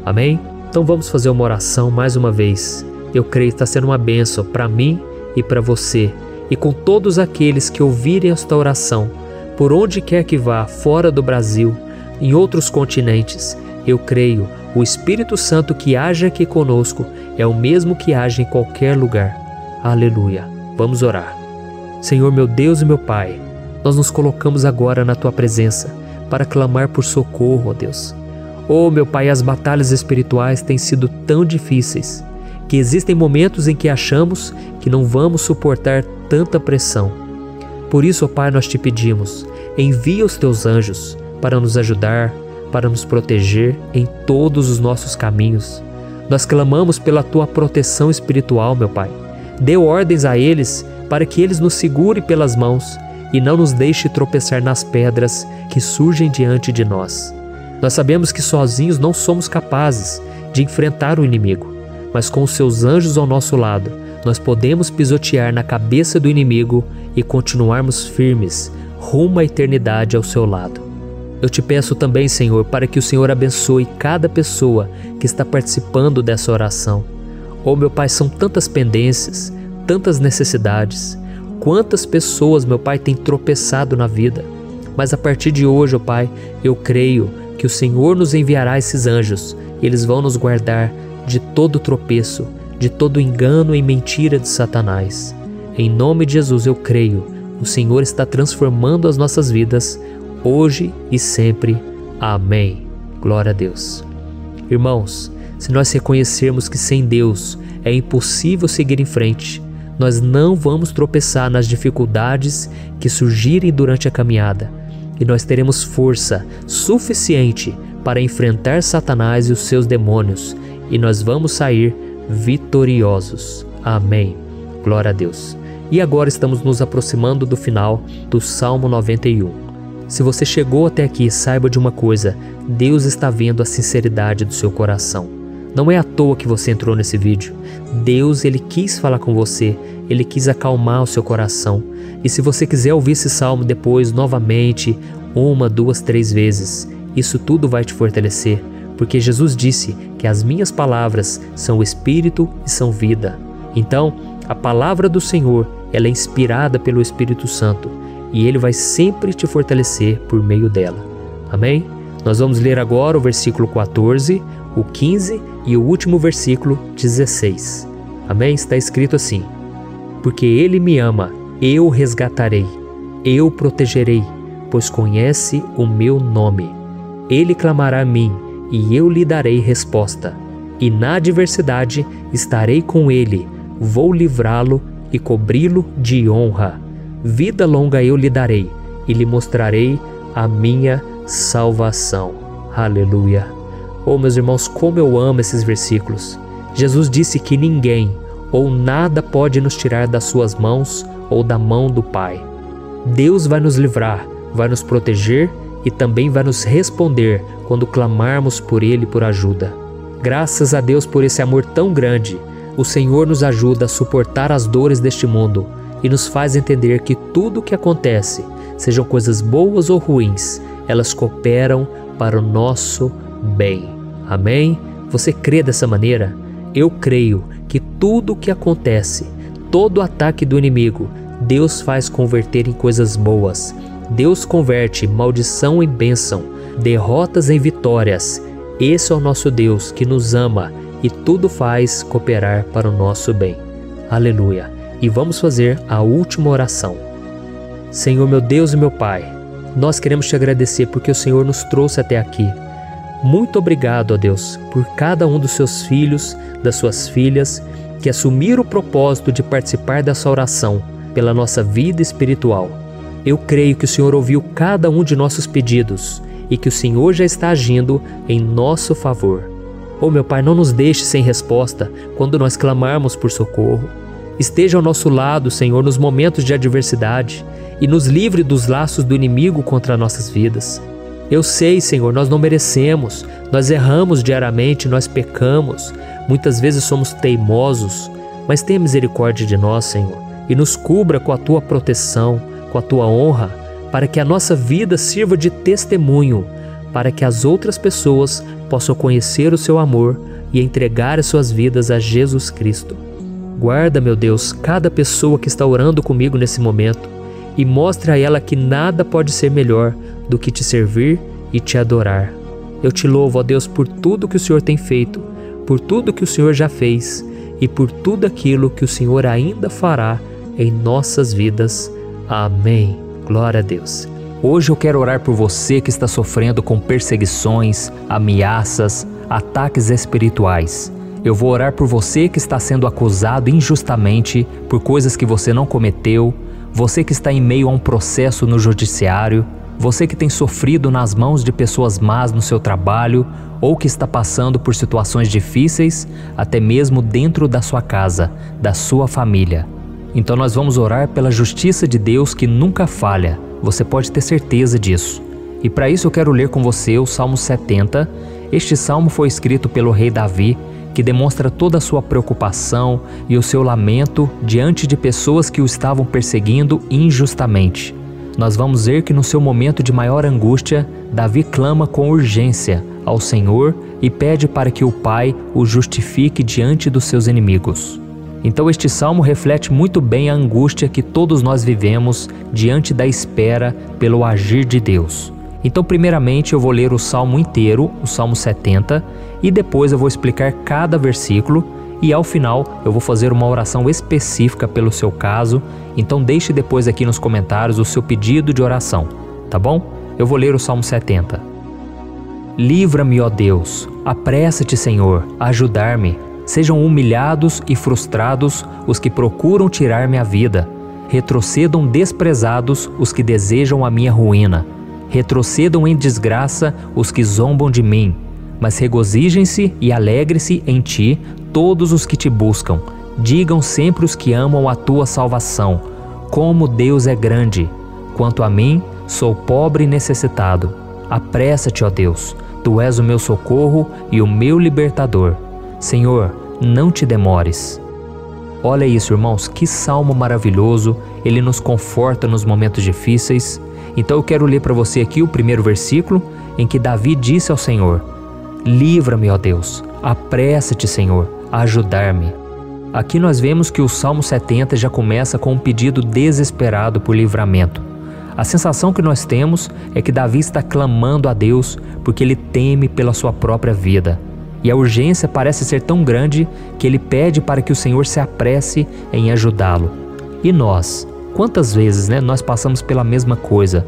Amém? Então vamos fazer uma oração mais uma vez. Eu creio que está sendo uma bênção para mim e para você, e com todos aqueles que ouvirem esta oração, por onde quer que vá, fora do Brasil, em outros continentes. Eu creio, o Espírito Santo que age aqui conosco é o mesmo que age em qualquer lugar. Aleluia. Vamos orar. Senhor, meu Deus e meu Pai, nós nos colocamos agora na Tua presença para clamar por socorro, ó Deus. Oh, meu Pai, as batalhas espirituais têm sido tão difíceis que existem momentos em que achamos que não vamos suportar tanta pressão. Por isso, ó Pai, nós Te pedimos, envia os Teus anjos para nos ajudar, para nos proteger em todos os nossos caminhos. Nós clamamos pela Tua proteção espiritual, meu Pai. Dê ordens a eles para que eles nos segurem pelas mãos e não nos deixe tropeçar nas pedras que surgem diante de nós. Nós sabemos que sozinhos não somos capazes de enfrentar o inimigo, mas com os Seus anjos ao nosso lado, nós podemos pisotear na cabeça do inimigo e continuarmos firmes rumo à eternidade ao Seu lado. Eu Te peço também, Senhor, para que o Senhor abençoe cada pessoa que está participando dessa oração. Oh, meu Pai, são tantas pendências, tantas necessidades. Quantas pessoas, meu Pai, têm tropeçado na vida. Mas a partir de hoje, ó Pai, eu creio que o Senhor nos enviará esses anjos eles vão nos guardar de todo tropeço, de todo engano e mentira de Satanás. Em nome de Jesus eu creio, o Senhor está transformando as nossas vidas, hoje e sempre. Amém. Glória a Deus. Irmãos, se nós reconhecermos que sem Deus é impossível seguir em frente, nós não vamos tropeçar nas dificuldades que surgirem durante a caminhada, e nós teremos força suficiente para enfrentar Satanás e os seus demônios, e nós vamos sair vitoriosos. Amém. Glória a Deus. E agora estamos nos aproximando do final do Salmo 91. Se você chegou até aqui, saiba de uma coisa: Deus está vendo a sinceridade do seu coração. Não é à toa que você entrou nesse vídeo. Deus, Ele quis falar com você, Ele quis acalmar o seu coração. E se você quiser ouvir esse salmo depois, novamente, 1, 2, 3 vezes, isso tudo vai te fortalecer, porque Jesus disse que as minhas palavras são espírito e são vida. Então, a palavra do Senhor, ela é inspirada pelo Espírito Santo, e Ele vai sempre te fortalecer por meio dela. Amém? Nós vamos ler agora o versículo 14, o 15 e o último versículo 16. Amém? Está escrito assim: porque Ele me ama, eu o resgatarei, eu o protegerei, pois conhece o meu nome. Ele clamará a mim, e eu lhe darei resposta. E na adversidade estarei com ele, vou livrá-lo e cobri-lo de honra. Vida longa eu lhe darei, e lhe mostrarei a minha salvação. Aleluia. Oh, meus irmãos, como eu amo esses versículos. Jesus disse que ninguém ou nada pode nos tirar das suas mãos ou da mão do Pai. Deus vai nos livrar, vai nos proteger e também vai nos responder quando clamarmos por Ele por ajuda. Graças a Deus por esse amor tão grande, o Senhor nos ajuda a suportar as dores deste mundo e nos faz entender que tudo o que acontece, sejam coisas boas ou ruins, elas cooperam para o nosso bem. Amém? Você crê dessa maneira? Eu creio que tudo o que acontece, todo ataque do inimigo, Deus faz converter em coisas boas. Deus converte maldição em bênção, derrotas em vitórias. Esse é o nosso Deus que nos ama e tudo faz cooperar para o nosso bem. Aleluia! E vamos fazer a última oração. Senhor, meu Deus e meu Pai, nós queremos te agradecer porque o Senhor nos trouxe até aqui. Muito obrigado, ó Deus, por cada um dos seus filhos, das suas filhas, que assumiram o propósito de participar dessa oração pela nossa vida espiritual. Eu creio que o Senhor ouviu cada um de nossos pedidos e que o Senhor já está agindo em nosso favor. Oh, meu Pai, não nos deixe sem resposta quando nós clamarmos por socorro. Esteja ao nosso lado, Senhor, nos momentos de adversidade e nos livre dos laços do inimigo contra nossas vidas. Eu sei, Senhor, nós não merecemos, nós erramos diariamente, nós pecamos, muitas vezes somos teimosos, mas tenha misericórdia de nós, Senhor, e nos cubra com a Tua proteção, com a Tua honra, para que a nossa vida sirva de testemunho, para que as outras pessoas possam conhecer o Seu amor e entregar as suas vidas a Jesus Cristo. Guarda, meu Deus, cada pessoa que está orando comigo nesse momento e mostra a ela que nada pode ser melhor do que te servir e te adorar. Eu te louvo, ó Deus, por tudo que o Senhor tem feito, por tudo que o Senhor já fez e por tudo aquilo que o Senhor ainda fará em nossas vidas. Amém. Glória a Deus. Hoje eu quero orar por você que está sofrendo com perseguições, ameaças, ataques espirituais. Eu vou orar por você que está sendo acusado injustamente por coisas que você não cometeu, você que está em meio a um processo no judiciário, você que tem sofrido nas mãos de pessoas más no seu trabalho ou que está passando por situações difíceis, até mesmo dentro da sua casa, da sua família. Então nós vamos orar pela justiça de Deus que nunca falha, você pode ter certeza disso. E para isso eu quero ler com você o Salmo 70. Este salmo foi escrito pelo rei Davi, que demonstra toda a sua preocupação e o seu lamento diante de pessoas que o estavam perseguindo injustamente. Nós vamos ver que no seu momento de maior angústia, Davi clama com urgência ao Senhor e pede para que o Pai o justifique diante dos seus inimigos. Então este salmo reflete muito bem a angústia que todos nós vivemos diante da espera pelo agir de Deus. Então, primeiramente, eu vou ler o Salmo inteiro, o Salmo 70, e depois eu vou explicar cada versículo, e ao final eu vou fazer uma oração específica pelo seu caso. Então deixe depois aqui nos comentários o seu pedido de oração, tá bom? Eu vou ler o Salmo 70. Livra-me, ó Deus, apressa-te, Senhor, a ajudar-me. Sejam humilhados e frustrados os que procuram tirar minha vida. Retrocedam desprezados os que desejam a minha ruína. Retrocedam em desgraça os que zombam de mim. Mas regozijem-se e alegre-se em ti todos os que te buscam. Digam sempre os que amam a tua salvação, como Deus é grande. Quanto a mim, sou pobre e necessitado. Apressa-te, ó Deus, tu és o meu socorro e o meu libertador. Senhor, não te demores. Olha isso, irmãos, que salmo maravilhoso, ele nos conforta nos momentos difíceis. Então eu quero ler para você aqui o primeiro versículo, em que Davi disse ao Senhor: livra-me, ó Deus, apressa-te, Senhor, a ajudar-me. Aqui nós vemos que o Salmo 70 já começa com um pedido desesperado por livramento. A sensação que nós temos é que Davi está clamando a Deus porque ele teme pela sua própria vida. E a urgência parece ser tão grande que ele pede para que o Senhor se apresse em ajudá-lo. E nós? Quantas vezes, nós passamos pela mesma coisa?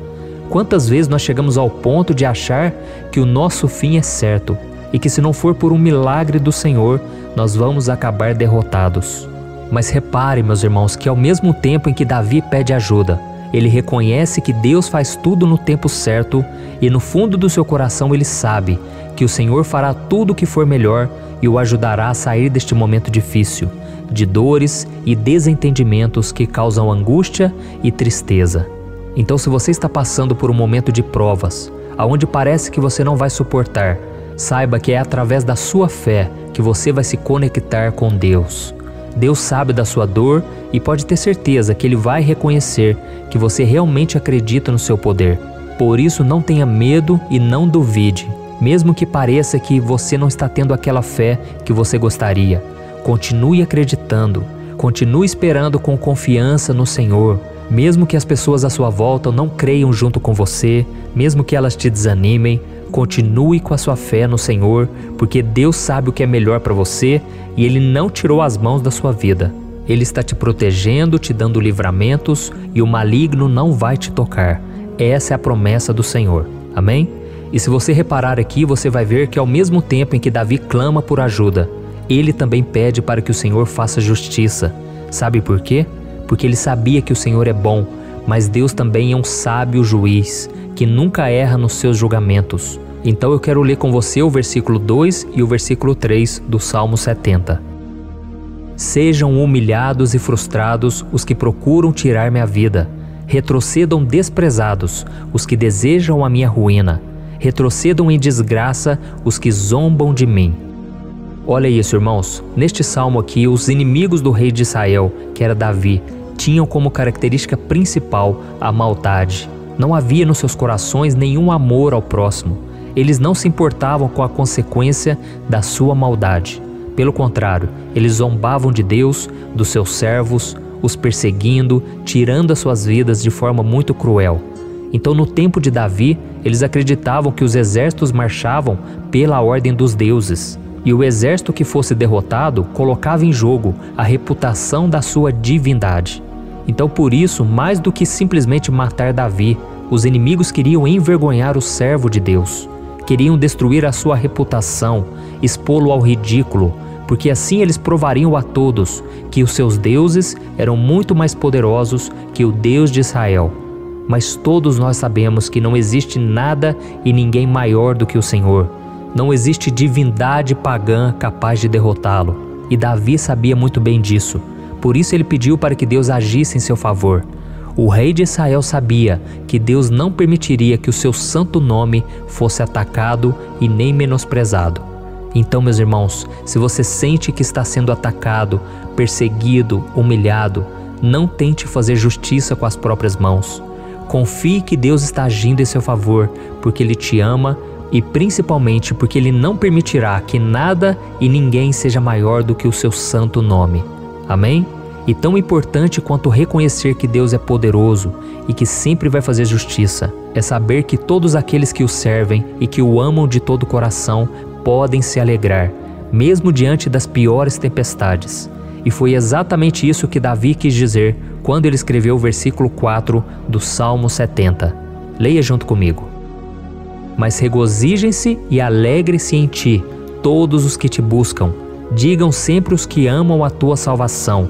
Quantas vezes nós chegamos ao ponto de achar que o nosso fim é certo e que se não for por um milagre do Senhor, nós vamos acabar derrotados? Mas repare, meus irmãos, que ao mesmo tempo em que Davi pede ajuda, ele reconhece que Deus faz tudo no tempo certo e no fundo do seu coração ele sabe que o Senhor fará tudo o que for melhor e o ajudará a sair deste momento difícil, de dores e desentendimentos que causam angústia e tristeza. Então, se você está passando por um momento de provas, aonde parece que você não vai suportar, saiba que é através da sua fé que você vai se conectar com Deus. Deus sabe da sua dor e pode ter certeza que Ele vai reconhecer que você realmente acredita no seu poder. Por isso, não tenha medo e não duvide, mesmo que pareça que você não está tendo aquela fé que você gostaria. Continue acreditando, continue esperando com confiança no Senhor. Mesmo que as pessoas à sua volta não creiam junto com você, mesmo que elas te desanimem, continue com a sua fé no Senhor, porque Deus sabe o que é melhor para você e Ele não tirou as mãos da sua vida. Ele está te protegendo, te dando livramentos e o maligno não vai te tocar. Essa é a promessa do Senhor. Amém? E se você reparar aqui, você vai ver que ao mesmo tempo em que Davi clama por ajuda, ele também pede para que o Senhor faça justiça. Sabe por quê? Porque ele sabia que o Senhor é bom, mas Deus também é um sábio juiz, que nunca erra nos seus julgamentos. Então eu quero ler com você o versículo 2 e o versículo 3 do Salmo 70. Sejam humilhados e frustrados os que procuram tirar minha vida. Retrocedam desprezados os que desejam a minha ruína. Retrocedam em desgraça os que zombam de mim. Olha isso, irmãos. Neste salmo aqui, os inimigos do rei de Israel, que era Davi, tinham como característica principal a maldade. Não havia nos seus corações nenhum amor ao próximo. Eles não se importavam com a consequência da sua maldade. Pelo contrário, eles zombavam de Deus, dos seus servos, os perseguindo, tirando as suas vidas de forma muito cruel. Então, no tempo de Davi, eles acreditavam que os exércitos marchavam pela ordem dos deuses. E o exército que fosse derrotado colocava em jogo a reputação da sua divindade. Então, por isso, mais do que simplesmente matar Davi, os inimigos queriam envergonhar o servo de Deus. Queriam destruir a sua reputação, expô-lo ao ridículo, porque assim eles provariam a todos que os seus deuses eram muito mais poderosos que o Deus de Israel. Mas todos nós sabemos que não existe nada e ninguém maior do que o Senhor. Não existe divindade pagã capaz de derrotá-lo. E Davi sabia muito bem disso. Por isso ele pediu para que Deus agisse em seu favor. O rei de Israel sabia que Deus não permitiria que o seu santo nome fosse atacado e nem menosprezado. Então, meus irmãos, se você sente que está sendo atacado, perseguido, humilhado, não tente fazer justiça com as próprias mãos. Confie que Deus está agindo em seu favor, porque Ele te ama e principalmente porque Ele não permitirá que nada e ninguém seja maior do que o seu santo nome. Amém? E tão importante quanto reconhecer que Deus é poderoso e que sempre vai fazer justiça, é saber que todos aqueles que o servem e que o amam de todo o coração podem se alegrar, mesmo diante das piores tempestades. E foi exatamente isso que Davi quis dizer quando ele escreveu o versículo 4 do Salmo 70. Leia junto comigo. Mas regozijem-se e alegrem-se em ti, todos os que te buscam. Digam sempre os que amam a tua salvação,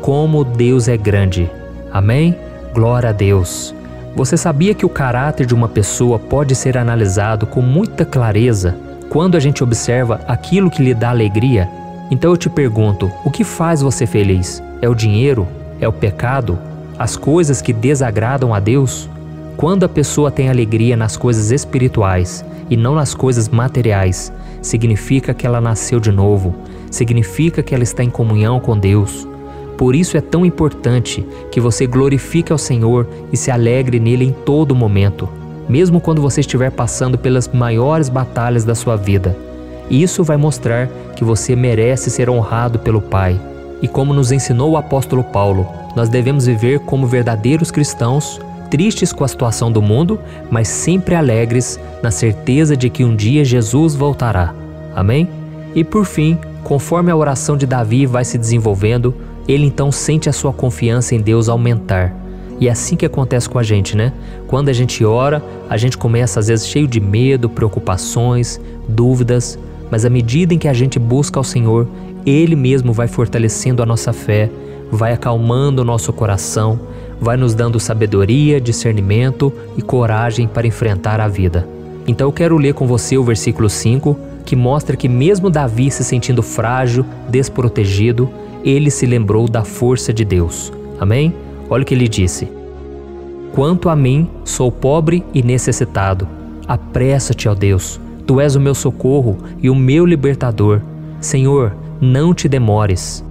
como Deus é grande. Amém? Glória a Deus. Você sabia que o caráter de uma pessoa pode ser analisado com muita clareza quando a gente observa aquilo que lhe dá alegria? Então eu te pergunto, o que faz você feliz? É o dinheiro? É o pecado? As coisas que desagradam a Deus? Quando a pessoa tem alegria nas coisas espirituais e não nas coisas materiais, significa que ela nasceu de novo, significa que ela está em comunhão com Deus. Por isso é tão importante que você glorifique ao Senhor e se alegre nele em todo momento, mesmo quando você estiver passando pelas maiores batalhas da sua vida. Isso vai mostrar que você merece ser honrado pelo Pai. E como nos ensinou o apóstolo Paulo, nós devemos viver como verdadeiros cristãos, tristes com a situação do mundo, mas sempre alegres na certeza de que um dia Jesus voltará. Amém? E por fim, conforme a oração de Davi vai se desenvolvendo, ele então sente a sua confiança em Deus aumentar. E é assim que acontece com a gente, né? Quando a gente ora, a gente começa às vezes cheio de medo, preocupações, dúvidas, mas à medida em que a gente busca ao Senhor, Ele mesmo vai fortalecendo a nossa fé, vai acalmando o nosso coração, vai nos dando sabedoria, discernimento e coragem para enfrentar a vida. Então eu quero ler com você o versículo 5, que mostra que mesmo Davi se sentindo frágil, desprotegido, ele se lembrou da força de Deus. Amém? Olha o que ele disse. Quanto a mim, sou pobre e necessitado. Apressa-te, ó Deus. Tu és o meu socorro e o meu libertador. Senhor, não te demores.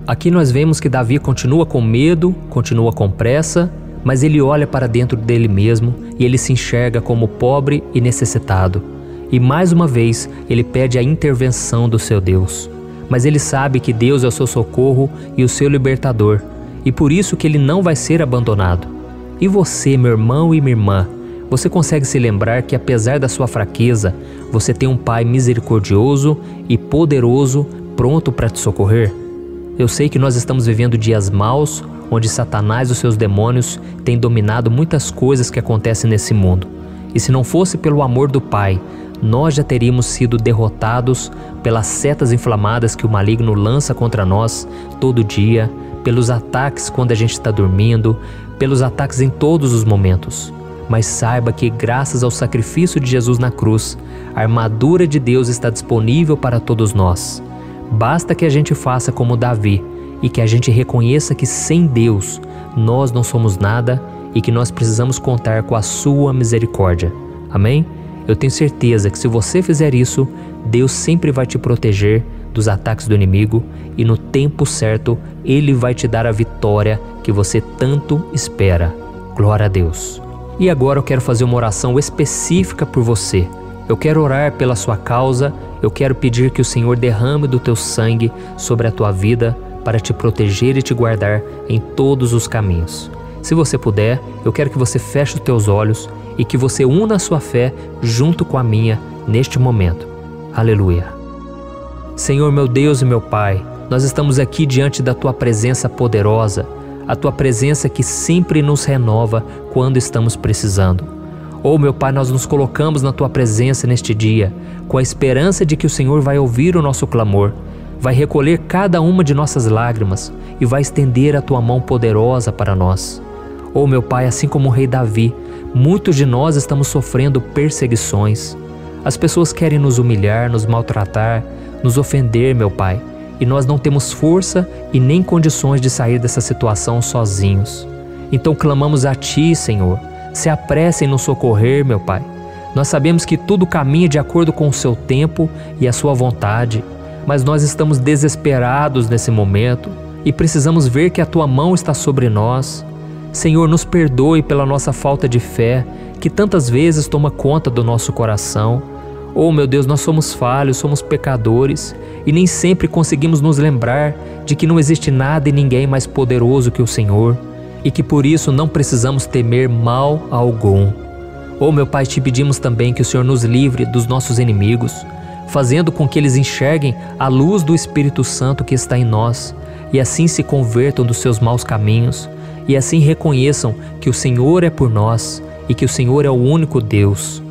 Aqui nós vemos que Davi continua com medo, continua com pressa, mas ele olha para dentro dele mesmo e ele se enxerga como pobre e necessitado. E mais uma vez ele pede a intervenção do seu Deus. Mas ele sabe que Deus é o seu socorro e o seu libertador, e por isso que ele não vai ser abandonado. E você, meu irmão e minha irmã, você consegue se lembrar que apesar da sua fraqueza, você tem um Pai misericordioso e poderoso pronto para te socorrer? Eu sei que nós estamos vivendo dias maus, onde Satanás e os seus demônios têm dominado muitas coisas que acontecem nesse mundo. E se não fosse pelo amor do Pai, nós já teríamos sido derrotados pelas setas inflamadas que o maligno lança contra nós todo dia, pelos ataques quando a gente está dormindo, pelos ataques em todos os momentos. Mas saiba que graças ao sacrifício de Jesus na cruz, a armadura de Deus está disponível para todos nós. Basta que a gente faça como Davi e que a gente reconheça que sem Deus nós não somos nada e que nós precisamos contar com a sua misericórdia. Amém? Eu tenho certeza que se você fizer isso, Deus sempre vai te proteger dos ataques do inimigo e no tempo certo Ele vai te dar a vitória que você tanto espera. Glória a Deus. E agora eu quero fazer uma oração específica por você. Eu quero orar pela sua causa, eu quero pedir que o Senhor derrame do teu sangue sobre a tua vida para te proteger e te guardar em todos os caminhos. Se você puder, eu quero que você feche os teus olhos e que você una a sua fé junto com a minha neste momento. Aleluia. Senhor, meu Deus e meu Pai, nós estamos aqui diante da Tua presença poderosa, a Tua presença que sempre nos renova quando estamos precisando. Oh, meu Pai, nós nos colocamos na Tua presença neste dia, com a esperança de que o Senhor vai ouvir o nosso clamor, vai recolher cada uma de nossas lágrimas e vai estender a Tua mão poderosa para nós. Oh, meu Pai, assim como o rei Davi, muitos de nós estamos sofrendo perseguições. As pessoas querem nos humilhar, nos maltratar, nos ofender, meu Pai, e nós não temos força e nem condições de sair dessa situação sozinhos. Então clamamos a Ti, Senhor, se apresse em nos socorrer, meu Pai. Nós sabemos que tudo caminha de acordo com o Seu tempo e a Sua vontade, mas nós estamos desesperados nesse momento e precisamos ver que a Tua mão está sobre nós. Senhor, nos perdoe pela nossa falta de fé, que tantas vezes toma conta do nosso coração. Oh, meu Deus, nós somos falhos, somos pecadores e nem sempre conseguimos nos lembrar de que não existe nada e ninguém mais poderoso que o Senhor e que por isso não precisamos temer mal algum. Oh, meu Pai, te pedimos também que o Senhor nos livre dos nossos inimigos, fazendo com que eles enxerguem a luz do Espírito Santo que está em nós e assim se convertam dos seus maus caminhos e assim reconheçam que o Senhor é por nós e que o Senhor é o único Deus.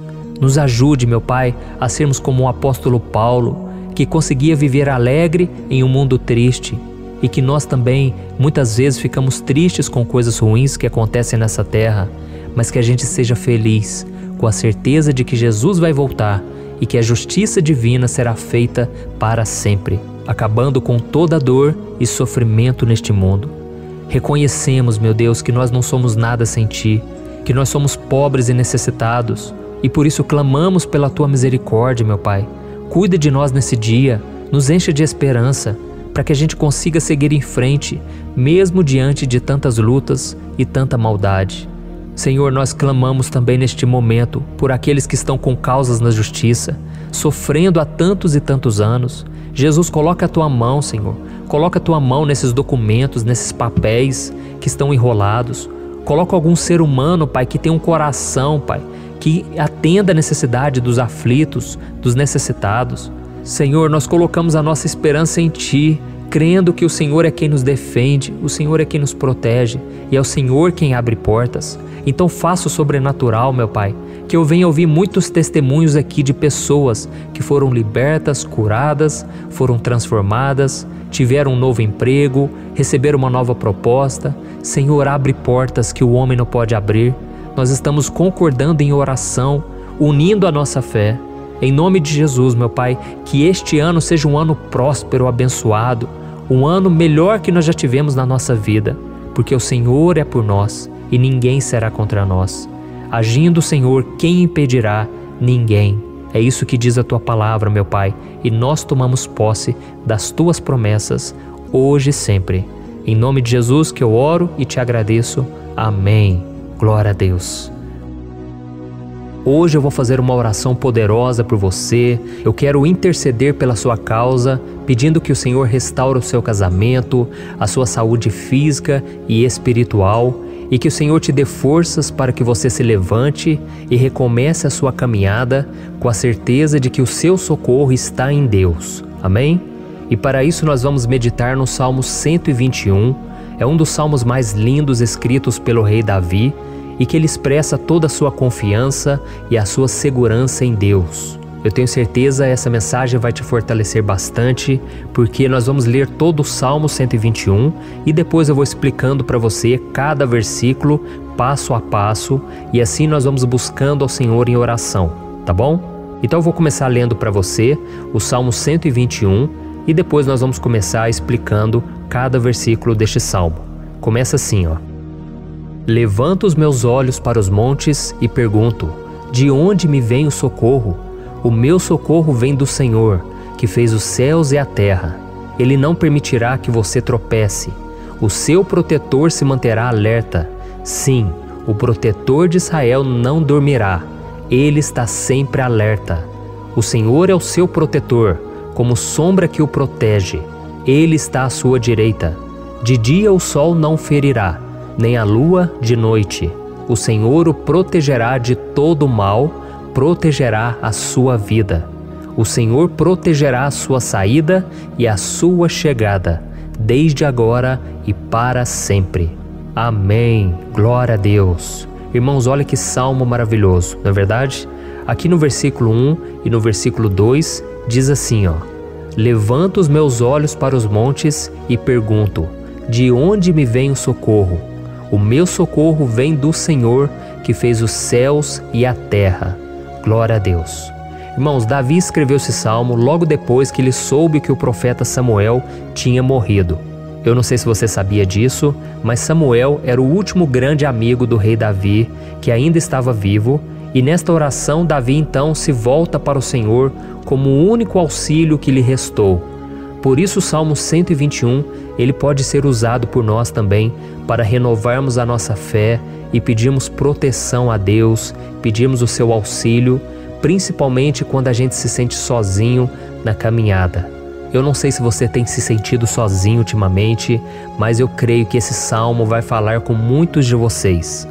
Nos ajude, meu Pai, a sermos como o apóstolo Paulo, que conseguia viver alegre em um mundo triste, e que nós também muitas vezes ficamos tristes com coisas ruins que acontecem nessa terra, mas que a gente seja feliz com a certeza de que Jesus vai voltar e que a justiça divina será feita para sempre, acabando com toda dor e sofrimento neste mundo. Reconhecemos, meu Deus, que nós não somos nada sem Ti, que nós somos pobres e necessitados, e por isso clamamos pela Tua misericórdia, meu Pai. Cuida de nós nesse dia, nos encha de esperança, para que a gente consiga seguir em frente, mesmo diante de tantas lutas e tanta maldade. Senhor, nós clamamos também neste momento por aqueles que estão com causas na justiça, sofrendo há tantos e tantos anos. Jesus, coloca a Tua mão, Senhor. Coloca a Tua mão nesses documentos, nesses papéis que estão enrolados. Coloca algum ser humano, Pai, que tem um coração, Pai, que atenda a necessidade dos aflitos, dos necessitados. Senhor, nós colocamos a nossa esperança em Ti, crendo que o Senhor é quem nos defende, o Senhor é quem nos protege e é o Senhor quem abre portas. Então faça o sobrenatural, meu Pai, que eu venha ouvir muitos testemunhos aqui de pessoas que foram libertas, curadas, foram transformadas, tiveram um novo emprego, receberam uma nova proposta. Senhor, abre portas que o homem não pode abrir. Nós estamos concordando em oração, unindo a nossa fé. Em nome de Jesus, meu Pai, que este ano seja um ano próspero, abençoado, um ano melhor que nós já tivemos na nossa vida, porque o Senhor é por nós e ninguém será contra nós. Agindo o Senhor, quem impedirá? Ninguém. É isso que diz a Tua palavra, meu Pai, e nós tomamos posse das Tuas promessas, hoje e sempre. Em nome de Jesus que eu oro e te agradeço. Amém. Glória a Deus. Hoje eu vou fazer uma oração poderosa por você. Eu quero interceder pela sua causa, pedindo que o Senhor restaure o seu casamento, a sua saúde física e espiritual, e que o Senhor te dê forças para que você se levante e recomece a sua caminhada com a certeza de que o seu socorro está em Deus. Amém? E para isso nós vamos meditar no Salmo 121. É um dos salmos mais lindos escritos pelo rei Davi, e que ele expressa toda a sua confiança e a sua segurança em Deus. Eu tenho certeza essa mensagem vai te fortalecer bastante, porque nós vamos ler todo o Salmo 121 e depois eu vou explicando para você cada versículo, passo a passo, e assim nós vamos buscando ao Senhor em oração, tá bom? Então eu vou começar lendo para você o Salmo 121 e depois nós vamos começar explicando cada versículo deste salmo. Começa assim, ó. Levanto os meus olhos para os montes e pergunto: de onde me vem o socorro? O meu socorro vem do Senhor, que fez os céus e a terra. Ele não permitirá que você tropece. O seu protetor se manterá alerta. Sim, o protetor de Israel não dormirá. Ele está sempre alerta. O Senhor é o seu protetor, como sombra que o protege. Ele está à sua direita. De dia o sol não o ferirá, nem a lua de noite. O Senhor o protegerá de todo mal, protegerá a sua vida. O Senhor protegerá a sua saída e a sua chegada, desde agora e para sempre. Amém. Glória a Deus. Irmãos, olha que salmo maravilhoso, não é verdade? Aqui no versículo 1 e no versículo 2 diz assim, ó: Levanto os meus olhos para os montes e pergunto: de onde me vem o socorro? O meu socorro vem do Senhor, que fez os céus e a terra. Glória a Deus. Irmãos, Davi escreveu esse salmo logo depois que ele soube que o profeta Samuel tinha morrido. Eu não sei se você sabia disso, mas Samuel era o último grande amigo do rei Davi, que ainda estava vivo, e nesta oração Davi então se volta para o Senhor como o único auxílio que lhe restou. Por isso o Salmo 121, ele pode ser usado por nós também para renovarmos a nossa fé e pedirmos proteção a Deus, pedirmos o seu auxílio, principalmente quando a gente se sente sozinho na caminhada. Eu não sei se você tem se sentido sozinho ultimamente, mas eu creio que esse salmo vai falar com muitos de vocês.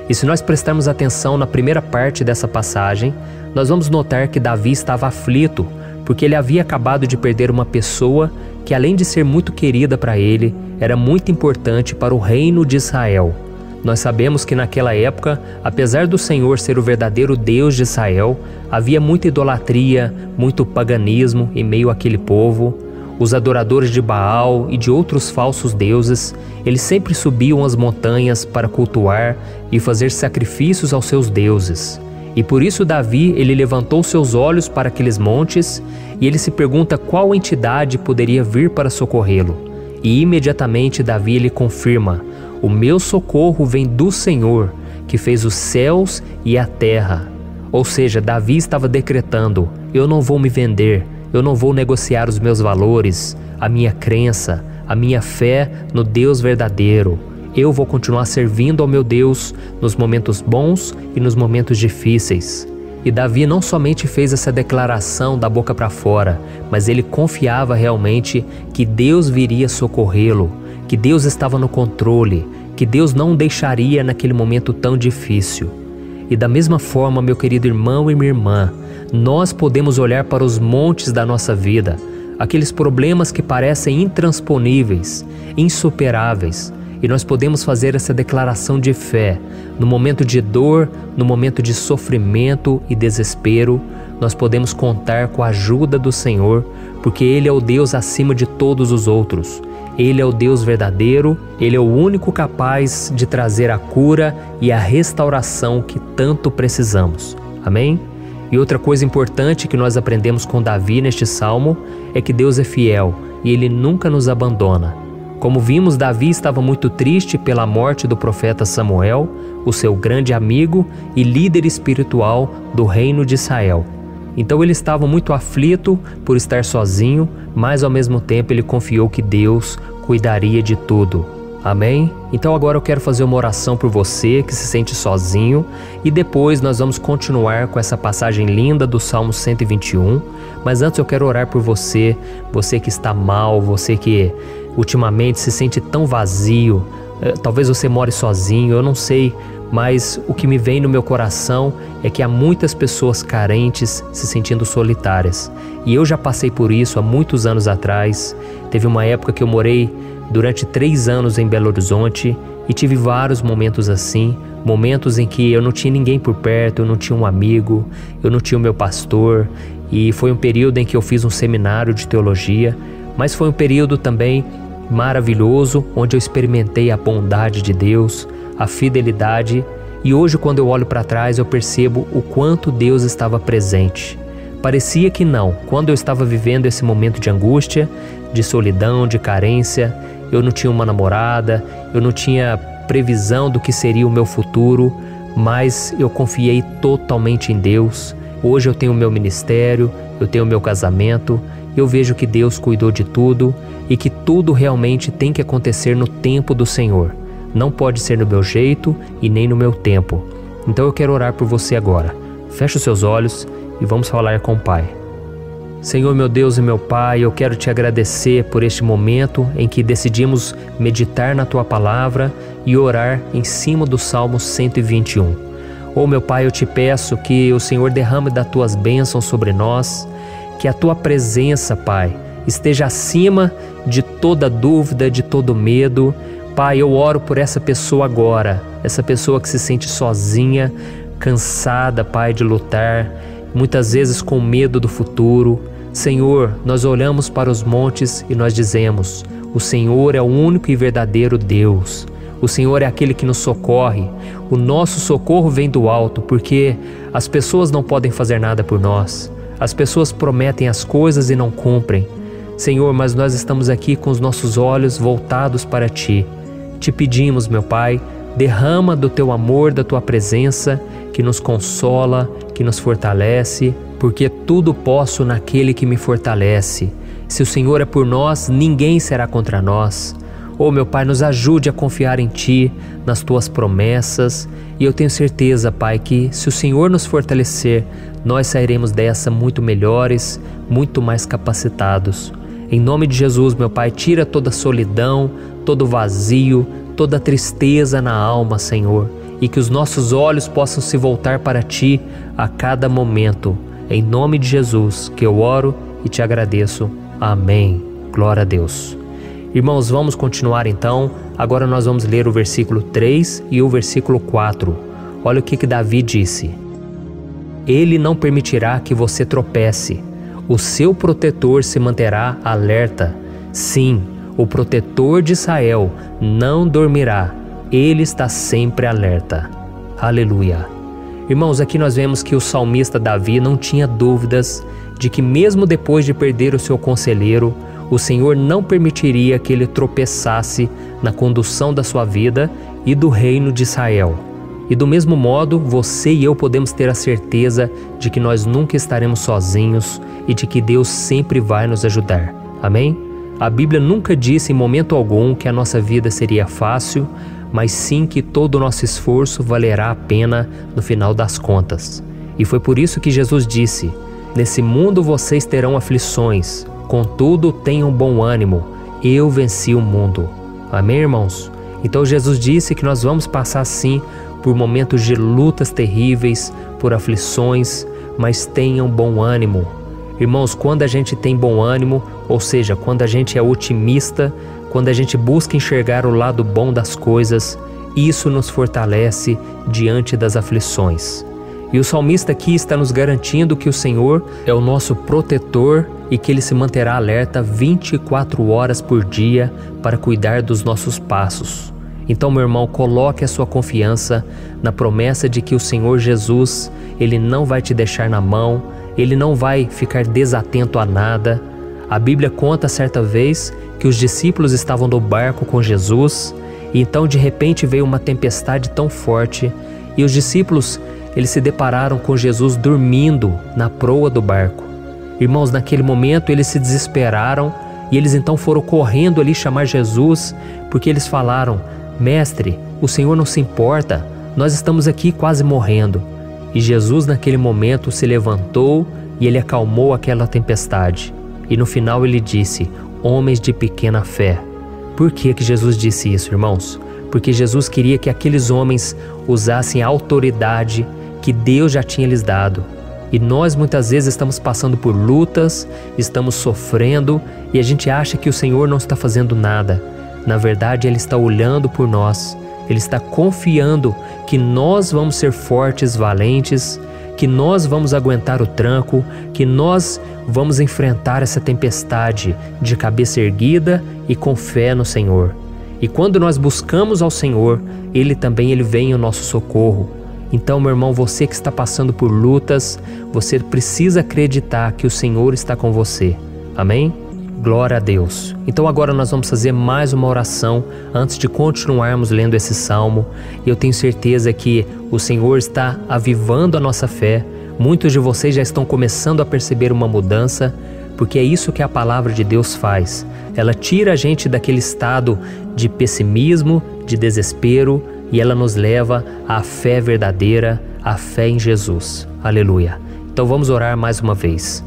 E se nós prestarmos atenção na primeira parte dessa passagem, nós vamos notar que Davi estava aflito, porque ele havia acabado de perder uma pessoa que, além de ser muito querida para ele, era muito importante para o reino de Israel. Nós sabemos que naquela época, apesar do Senhor ser o verdadeiro Deus de Israel, havia muita idolatria, muito paganismo em meio àquele povo. Os adoradores de Baal e de outros falsos deuses, eles sempre subiam as montanhas para cultuar e fazer sacrifícios aos seus deuses. E por isso Davi, ele levantou seus olhos para aqueles montes e ele se pergunta qual entidade poderia vir para socorrê-lo. E imediatamente Davi, ele confirma: o meu socorro vem do Senhor, que fez os céus e a terra. Ou seja, Davi estava decretando: eu não vou me vender, eu não vou negociar os meus valores, a minha crença, a minha fé no Deus verdadeiro. Eu vou continuar servindo ao meu Deus nos momentos bons e nos momentos difíceis. E Davi não somente fez essa declaração da boca para fora, mas ele confiava realmente que Deus viria socorrê-lo, que Deus estava no controle, que Deus não o deixaria naquele momento tão difícil. E da mesma forma, meu querido irmão e minha irmã, nós podemos olhar para os montes da nossa vida, aqueles problemas que parecem intransponíveis, insuperáveis, e nós podemos fazer essa declaração de fé. No momento de dor, no momento de sofrimento e desespero, nós podemos contar com a ajuda do Senhor, porque Ele é o Deus acima de todos os outros. Ele é o Deus verdadeiro, Ele é o único capaz de trazer a cura e a restauração que tanto precisamos. Amém? E outra coisa importante que nós aprendemos com Davi neste salmo é que Deus é fiel e Ele nunca nos abandona. Como vimos, Davi estava muito triste pela morte do profeta Samuel, o seu grande amigo e líder espiritual do reino de Israel. Então ele estava muito aflito por estar sozinho, mas ao mesmo tempo ele confiou que Deus cuidaria de tudo. Amém? Então agora eu quero fazer uma oração por você que se sente sozinho e depois nós vamos continuar com essa passagem linda do Salmo 121. Mas antes eu quero orar por você, você que está mal, você que ultimamente se sente tão vazio, talvez você more sozinho, eu não sei, mas o que me vem no meu coração é que há muitas pessoas carentes se sentindo solitárias. E eu já passei por isso há muitos anos atrás. Teve uma época que eu morei durante 3 anos em Belo Horizonte e tive vários momentos assim, momentos em que eu não tinha ninguém por perto, eu não tinha um amigo, eu não tinha o meu pastor, e foi um período em que eu fiz um seminário de teologia, mas foi um período também maravilhoso, onde eu experimentei a bondade de Deus, a fidelidade, e hoje quando eu olho para trás eu percebo o quanto Deus estava presente. Parecia que não, quando eu estava vivendo esse momento de angústia, de solidão, de carência, eu não tinha uma namorada, eu não tinha previsão do que seria o meu futuro, mas eu confiei totalmente em Deus. Hoje eu tenho o meu ministério, eu tenho o meu casamento, eu vejo que Deus cuidou de tudo e que tudo realmente tem que acontecer no tempo do Senhor. Não pode ser no meu jeito e nem no meu tempo. Então eu quero orar por você agora. Feche os seus olhos e vamos falar com o Pai. Senhor, meu Deus e meu Pai, eu quero te agradecer por este momento em que decidimos meditar na Tua Palavra e orar em cima do Salmo 121. Oh, meu Pai, eu te peço que o Senhor derrame das Tuas bênçãos sobre nós, que a Tua presença, Pai, esteja acima de toda dúvida, de todo medo. Pai, eu oro por essa pessoa agora, essa pessoa que se sente sozinha, cansada, Pai, de lutar, muitas vezes com medo do futuro. Senhor, nós olhamos para os montes e nós dizemos: o Senhor é o único e verdadeiro Deus. O Senhor é aquele que nos socorre. O nosso socorro vem do alto, porque as pessoas não podem fazer nada por nós. As pessoas prometem as coisas e não cumprem. Senhor, mas nós estamos aqui com os nossos olhos voltados para Ti. Te pedimos, meu Pai, derrama do Teu amor, da Tua presença, que nos consola, que nos fortalece, porque tudo posso naquele que me fortalece. Se o Senhor é por nós, ninguém será contra nós. Oh, meu Pai, nos ajude a confiar em Ti, nas Tuas promessas, e eu tenho certeza, Pai, que se o Senhor nos fortalecer, nós sairemos dessa muito melhores, muito mais capacitados. Em nome de Jesus, meu Pai, tira toda a solidão, todo o vazio, toda a tristeza na alma, Senhor, e que os nossos olhos possam se voltar para Ti a cada momento. Em nome de Jesus que eu oro e te agradeço. Amém. Glória a Deus. Irmãos, vamos continuar então. Agora nós vamos ler o versículo 3 e o versículo 4. Olha o que Davi disse. Ele não permitirá que você tropece. O seu protetor se manterá alerta. Sim, o protetor de Israel não dormirá. Ele está sempre alerta. Aleluia. Irmãos, aqui nós vemos que o salmista Davi não tinha dúvidas de que mesmo depois de perder o seu conselheiro, o Senhor não permitiria que ele tropeçasse na condução da sua vida e do reino de Israel. E do mesmo modo, você e eu podemos ter a certeza de que nós nunca estaremos sozinhos e de que Deus sempre vai nos ajudar. Amém? A Bíblia nunca disse em momento algum que a nossa vida seria fácil, mas sim que todo o nosso esforço valerá a pena no final das contas. E foi por isso que Jesus disse: nesse mundo vocês terão aflições, contudo tenham bom ânimo, eu venci o mundo. Amém, irmãos? Então Jesus disse que nós vamos passar sim por momentos de lutas terríveis, por aflições, mas tenham bom ânimo. Irmãos, quando a gente tem bom ânimo, ou seja, quando a gente é otimista, quando a gente busca enxergar o lado bom das coisas, isso nos fortalece diante das aflições. E o salmista aqui está nos garantindo que o Senhor é o nosso protetor e que Ele se manterá alerta 24 horas por dia para cuidar dos nossos passos. Então, meu irmão, coloque a sua confiança na promessa de que o Senhor Jesus, Ele não vai te deixar na mão, Ele não vai ficar desatento a nada. A Bíblia conta certa vez que os discípulos estavam no barco com Jesus e então de repente veio uma tempestade tão forte e os discípulos eles se depararam com Jesus dormindo na proa do barco. Irmãos, naquele momento eles se desesperaram e eles então foram correndo ali chamar Jesus porque eles falaram: Mestre, o Senhor não se importa, nós estamos aqui quase morrendo. E Jesus naquele momento se levantou e Ele acalmou aquela tempestade. E no final Ele disse: homens de pequena fé. Por que Jesus disse isso, irmãos? Porque Jesus queria que aqueles homens usassem a autoridade que Deus já tinha lhes dado. E nós muitas vezes estamos passando por lutas, estamos sofrendo e a gente acha que o Senhor não está fazendo nada. Na verdade, Ele está olhando por nós, Ele está confiando que nós vamos ser fortes, valentes, que nós vamos aguentar o tranco, que nós vamos enfrentar essa tempestade de cabeça erguida e com fé no Senhor. E quando nós buscamos ao Senhor, Ele vem ao nosso socorro. Então, meu irmão, você que está passando por lutas, você precisa acreditar que o Senhor está com você. Amém? Glória a Deus. Então agora nós vamos fazer mais uma oração antes de continuarmos lendo esse salmo. E eu tenho certeza que o Senhor está avivando a nossa fé. Muitos de vocês já estão começando a perceber uma mudança, porque é isso que a palavra de Deus faz. Ela tira a gente daquele estado de pessimismo, de desespero, e ela nos leva à fé verdadeira, à fé em Jesus. Aleluia. Então vamos orar mais uma vez.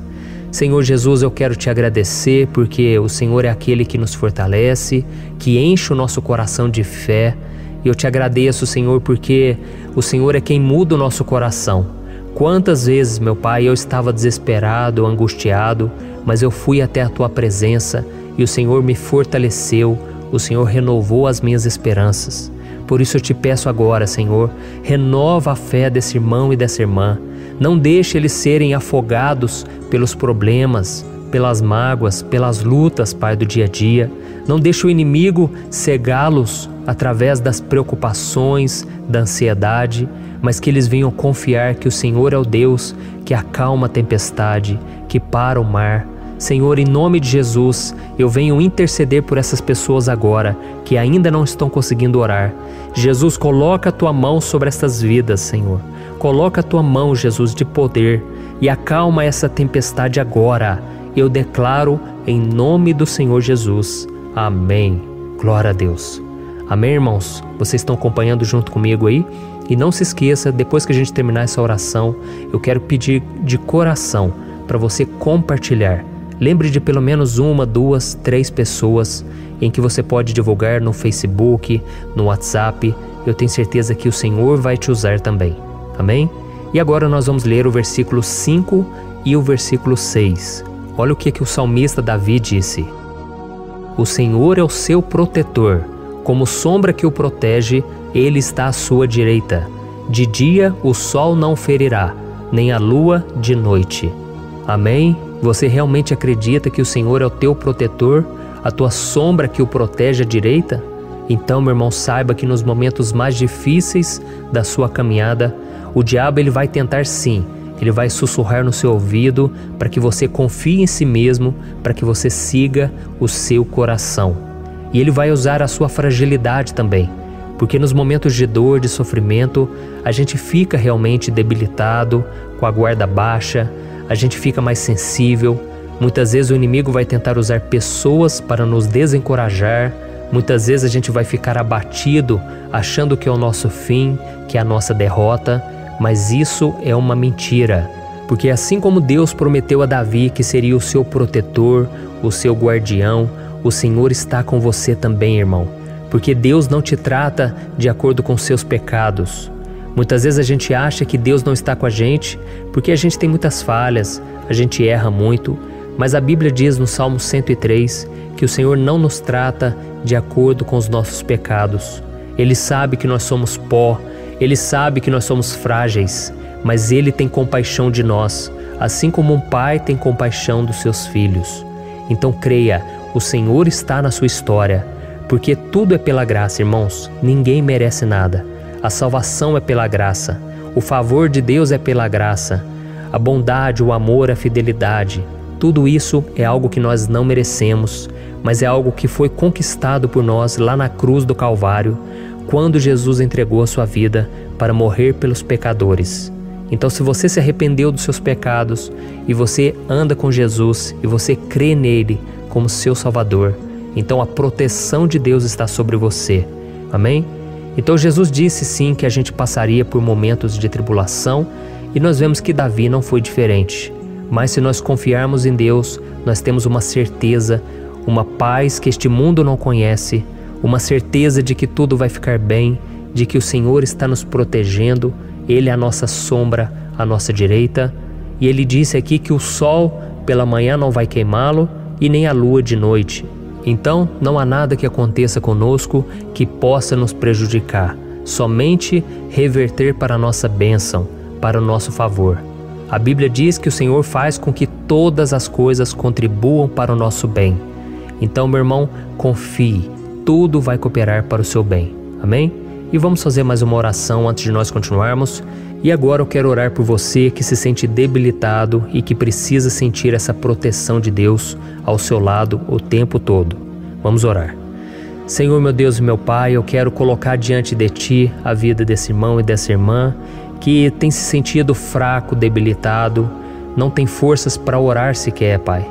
Senhor Jesus, eu quero te agradecer porque o Senhor é aquele que nos fortalece, que enche o nosso coração de fé. E eu te agradeço, Senhor, porque o Senhor é quem muda o nosso coração. Quantas vezes, meu Pai, eu estava desesperado, angustiado, mas eu fui até a Tua presença e o Senhor me fortaleceu, o Senhor renovou as minhas esperanças. Por isso eu te peço agora, Senhor, renova a fé desse irmão e dessa irmã. Não deixe eles serem afogados pelos problemas, pelas mágoas, pelas lutas, Pai, do dia a dia. Não deixe o inimigo cegá-los através das preocupações, da ansiedade, mas que eles venham confiar que o Senhor é o Deus que acalma a tempestade, que para o mar. Senhor, em nome de Jesus, eu venho interceder por essas pessoas agora que ainda não estão conseguindo orar. Jesus, coloca a Tua mão sobre essas vidas, Senhor. Coloca a Tua mão, Jesus, de poder e acalma essa tempestade agora. Eu declaro em nome do Senhor Jesus. Amém. Glória a Deus. Amém, irmãos? Vocês estão acompanhando junto comigo aí? E não se esqueça, depois que a gente terminar essa oração, eu quero pedir de coração para você compartilhar. Lembre de pelo menos 1, 2, 3 pessoas em que você pode divulgar no Facebook, no WhatsApp. eu tenho certeza que o Senhor vai te usar também. Amém? E agora nós vamos ler o versículo 5 e o versículo 6. Olha o que o salmista Davi disse. O Senhor é o seu protetor, como sombra que o protege, ele está à sua direita. De dia o sol não o ferirá, nem a lua de noite. Amém? Você realmente acredita que o Senhor é o teu protetor, a tua sombra que o protege à direita? Então, meu irmão, saiba que nos momentos mais difíceis da sua caminhada, o diabo ele vai tentar sim, ele vai sussurrar no seu ouvido para que você confie em si mesmo, para que você siga o seu coração. E ele vai usar a sua fragilidade também, porque nos momentos de dor, de sofrimento, a gente fica realmente debilitado, com a guarda baixa, a gente fica mais sensível. Muitas vezes o inimigo vai tentar usar pessoas para nos desencorajar. Muitas vezes a gente vai ficar abatido, achando que é o nosso fim, que é a nossa derrota, mas isso é uma mentira. Porque assim como Deus prometeu a Davi que seria o seu protetor, o seu guardião, o Senhor está com você também, irmão. Porque Deus não te trata de acordo com seus pecados. Muitas vezes a gente acha que Deus não está com a gente porque a gente tem muitas falhas, a gente erra muito, mas a Bíblia diz no Salmo 103 que o Senhor não nos trata de acordo com os nossos pecados. Ele sabe que nós somos pó, Ele sabe que nós somos frágeis, mas Ele tem compaixão de nós, assim como um pai tem compaixão dos seus filhos. Então creia, o Senhor está na sua história, porque tudo é pela graça, irmãos, ninguém merece nada. A salvação é pela graça, o favor de Deus é pela graça, a bondade, o amor, a fidelidade, tudo isso é algo que nós não merecemos, mas é algo que foi conquistado por nós lá na cruz do Calvário, quando Jesus entregou a sua vida para morrer pelos pecadores. Então, se você se arrependeu dos seus pecados e você anda com Jesus e você crê nele como seu Salvador, então a proteção de Deus está sobre você. Amém? Então Jesus disse sim que a gente passaria por momentos de tribulação e nós vemos que Davi não foi diferente. Mas se nós confiarmos em Deus, nós temos uma certeza, uma paz que este mundo não conhece, uma certeza de que tudo vai ficar bem, de que o Senhor está nos protegendo, Ele é a nossa sombra, à nossa direita. E Ele disse aqui que o sol pela manhã não vai queimá-lo e nem a lua de noite. Então não há nada que aconteça conosco que possa nos prejudicar, somente reverter para a nossa bênção, para o nosso favor. A Bíblia diz que o Senhor faz com que todas as coisas contribuam para o nosso bem. Então, meu irmão, confie, tudo vai cooperar para o seu bem. Amém? E vamos fazer mais uma oração antes de nós continuarmos. E agora eu quero orar por você que se sente debilitado e que precisa sentir essa proteção de Deus ao seu lado o tempo todo. Vamos orar. Senhor, meu Deus e meu Pai, eu quero colocar diante de Ti a vida desse irmão e dessa irmã que tem se sentido fraco, debilitado, não tem forças para orar sequer, Pai.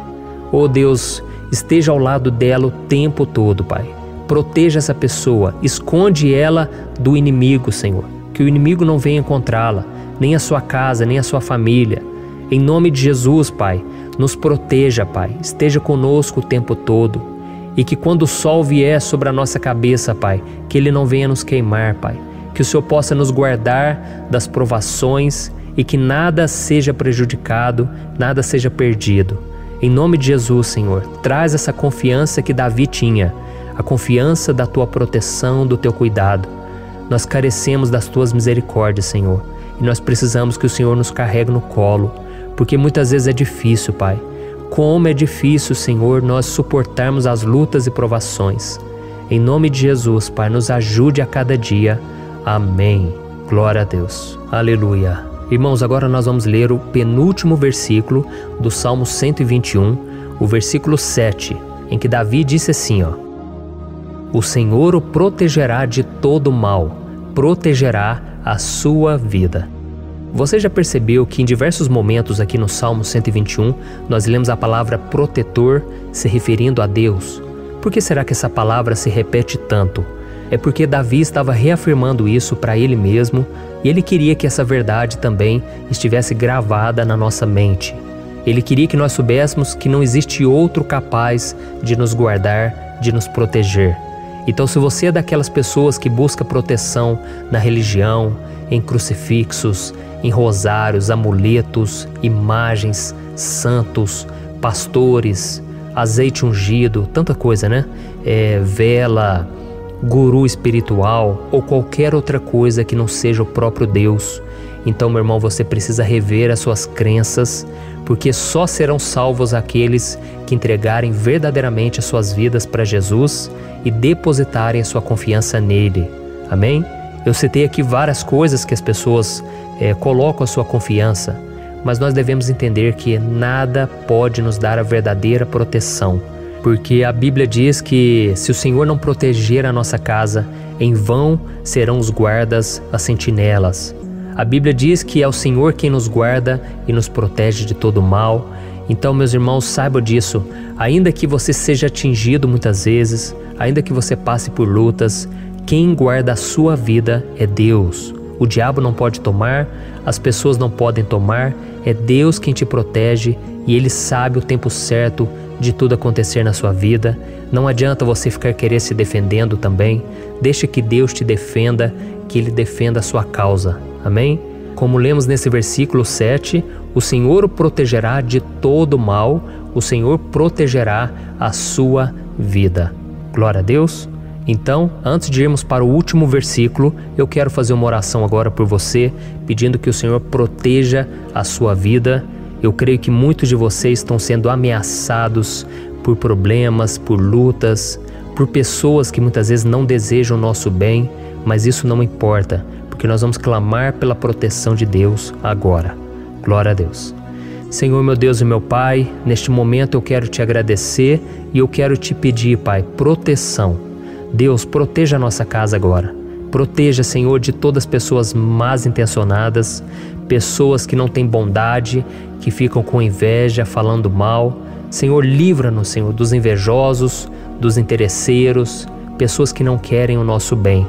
Oh Deus, esteja ao lado dela o tempo todo, Pai. Proteja essa pessoa, esconde ela do inimigo, Senhor. Que o inimigo não venha encontrá-la, nem a sua casa, nem a sua família. Em nome de Jesus, Pai, nos proteja, Pai. Esteja conosco o tempo todo. E que quando o sol vier sobre a nossa cabeça, Pai, que ele não venha nos queimar, Pai. Que o Senhor possa nos guardar das provações e que nada seja prejudicado, nada seja perdido. Em nome de Jesus, Senhor, traz essa confiança que Davi tinha, a confiança da Tua proteção, do Teu cuidado. Nós carecemos das Tuas misericórdias, Senhor, e nós precisamos que o Senhor nos carregue no colo, porque muitas vezes é difícil, Pai. Como é difícil, Senhor, nós suportarmos as lutas e provações. Em nome de Jesus, Pai, nos ajude a cada dia. Amém. Glória a Deus. Aleluia. Irmãos, agora nós vamos ler o penúltimo versículo do Salmo 121, o versículo 7, em que Davi disse assim, O Senhor o protegerá de todo mal, protegerá a sua vida. Você já percebeu que em diversos momentos aqui no Salmo 121, nós lemos a palavra protetor se referindo a Deus? Por que será que essa palavra se repete tanto? É porque Davi estava reafirmando isso para ele mesmo e ele queria que essa verdade também estivesse gravada na nossa mente. Ele queria que nós soubéssemos que não existe outro capaz de nos guardar, de nos proteger. Então, se você é daquelas pessoas que busca proteção na religião, em crucifixos, em rosários, amuletos, imagens, santos, pastores, azeite ungido, tanta coisa, né? Vela, guru espiritual ou qualquer outra coisa que não seja o próprio Deus. Então, meu irmão, você precisa rever as suas crenças, porque só serão salvos aqueles que entregarem verdadeiramente as suas vidas para Jesus e depositarem a sua confiança nele. Amém? Eu citei aqui várias coisas que as pessoas colocam a sua confiança, mas nós devemos entender que nada pode nos dar a verdadeira proteção, porque a Bíblia diz que se o Senhor não proteger a nossa casa, em vão serão os guardas, as sentinelas. A Bíblia diz que é o Senhor quem nos guarda e nos protege de todo mal. Então, meus irmãos, saibam disso. Ainda que você seja atingido muitas vezes, ainda que você passe por lutas, quem guarda a sua vida é Deus. O diabo não pode tomar, as pessoas não podem tomar, é Deus quem te protege e Ele sabe o tempo certo de tudo acontecer na sua vida. Não adianta você ficar querer se defendendo também. Deixe que Deus te defenda, que Ele defenda a sua causa. Amém? Como lemos nesse versículo 7, o Senhor o protegerá de todo mal, o Senhor protegerá a sua vida. Glória a Deus. Então, antes de irmos para o último versículo, eu quero fazer uma oração agora por você, pedindo que o Senhor proteja a sua vida. Eu creio que muitos de vocês estão sendo ameaçados por problemas, por lutas, por pessoas que muitas vezes não desejam o nosso bem, mas isso não importa, porque nós vamos clamar pela proteção de Deus agora. Glória a Deus. Senhor, meu Deus e meu Pai, neste momento eu quero te agradecer e eu quero te pedir, Pai, proteção. Deus, proteja a nossa casa agora. Proteja, Senhor, de todas as pessoas más intencionadas, pessoas que não têm bondade, que ficam com inveja, falando mal. Senhor, livra-nos, Senhor, dos invejosos, dos interesseiros, pessoas que não querem o nosso bem.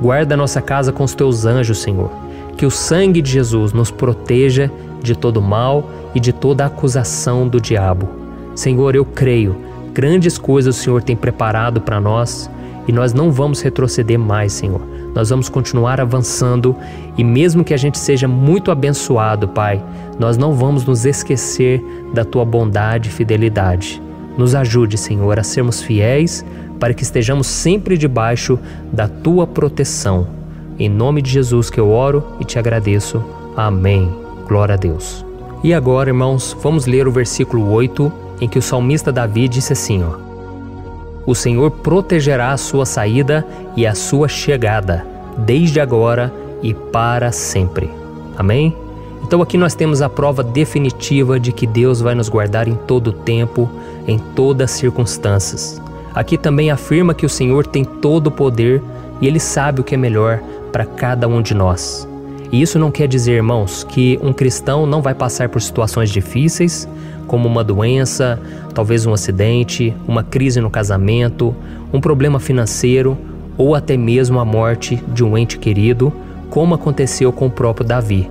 Guarda a nossa casa com os teus anjos, Senhor. Que o sangue de Jesus nos proteja de todo mal e de toda acusação do diabo. Senhor, eu creio, grandes coisas o Senhor tem preparado para nós e nós não vamos retroceder mais, Senhor. Nós vamos continuar avançando e mesmo que a gente seja muito abençoado, Pai, nós não vamos nos esquecer da Tua bondade e fidelidade. Nos ajude, Senhor, a sermos fiéis para que estejamos sempre debaixo da Tua proteção. Em nome de Jesus que eu oro e te agradeço. Amém. Glória a Deus. E agora, irmãos, vamos ler o versículo 8, em que o salmista Davi disse assim, O Senhor protegerá a sua saída e a sua chegada, desde agora e para sempre. Amém? Então aqui nós temos a prova definitiva de que Deus vai nos guardar em todo o tempo, em todas as circunstâncias. Aqui também afirma que o Senhor tem todo o poder e Ele sabe o que é melhor para cada um de nós. E isso não quer dizer, irmãos, que um cristão não vai passar por situações difíceis, como uma doença, talvez um acidente, uma crise no casamento, um problema financeiro ou até mesmo a morte de um ente querido, como aconteceu com o próprio Davi.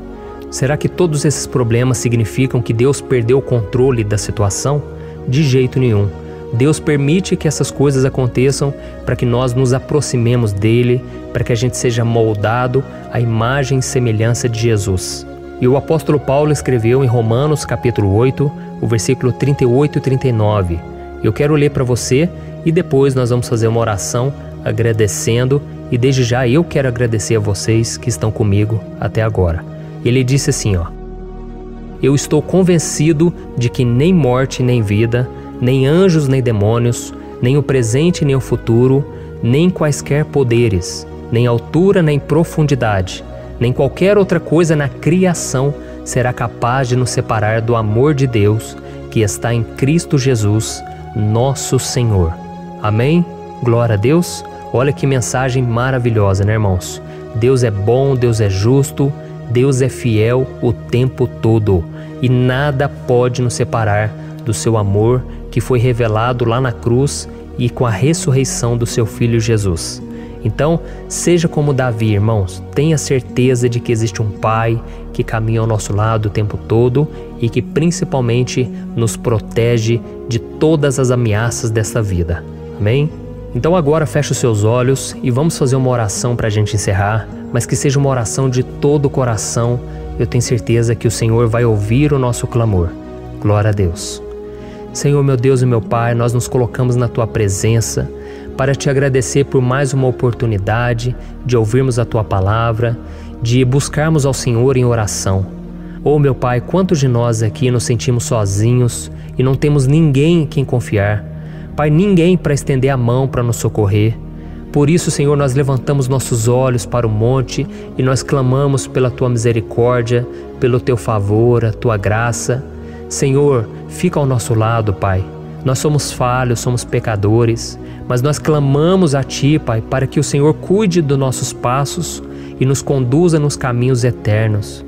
Será que todos esses problemas significam que Deus perdeu o controle da situação? De jeito nenhum. Deus permite que essas coisas aconteçam para que nós nos aproximemos dele, para que a gente seja moldado à imagem e semelhança de Jesus. E o apóstolo Paulo escreveu em Romanos capítulo 8, o versículo 38 e 39. Eu quero ler para você e depois nós vamos fazer uma oração agradecendo e desde já eu quero agradecer a vocês que estão comigo até agora. Ele disse assim, Eu estou convencido de que nem morte nem vida, nem anjos nem demônios, nem o presente nem o futuro, nem quaisquer poderes, nem altura nem profundidade, nem qualquer outra coisa na criação será capaz de nos separar do amor de Deus que está em Cristo Jesus, nosso Senhor. Amém? Glória a Deus. Olha que mensagem maravilhosa, né, irmãos? Deus é bom, Deus é justo, Deus é fiel o tempo todo e nada pode nos separar do seu amor que foi revelado lá na cruz e com a ressurreição do seu Filho Jesus. Então, seja como Davi, irmãos, tenha certeza de que existe um Pai que caminha ao nosso lado o tempo todo e que principalmente nos protege de todas as ameaças desta vida. Amém? Então agora feche os seus olhos e vamos fazer uma oração para a gente encerrar, mas que seja uma oração de todo o coração. Eu tenho certeza que o Senhor vai ouvir o nosso clamor. Glória a Deus. Senhor, meu Deus e meu Pai, nós nos colocamos na Tua presença para Te agradecer por mais uma oportunidade de ouvirmos a Tua palavra, de buscarmos ao Senhor em oração. Oh, meu Pai, quantos de nós aqui nos sentimos sozinhos e não temos ninguém em quem confiar. Pai, ninguém para estender a mão para nos socorrer. Por isso, Senhor, nós levantamos nossos olhos para o monte e nós clamamos pela Tua misericórdia, pelo Teu favor, a Tua graça. Senhor, fica ao nosso lado, Pai. Nós somos falhos, somos pecadores, mas nós clamamos a Ti, Pai, para que o Senhor cuide dos nossos passos e nos conduza nos caminhos eternos.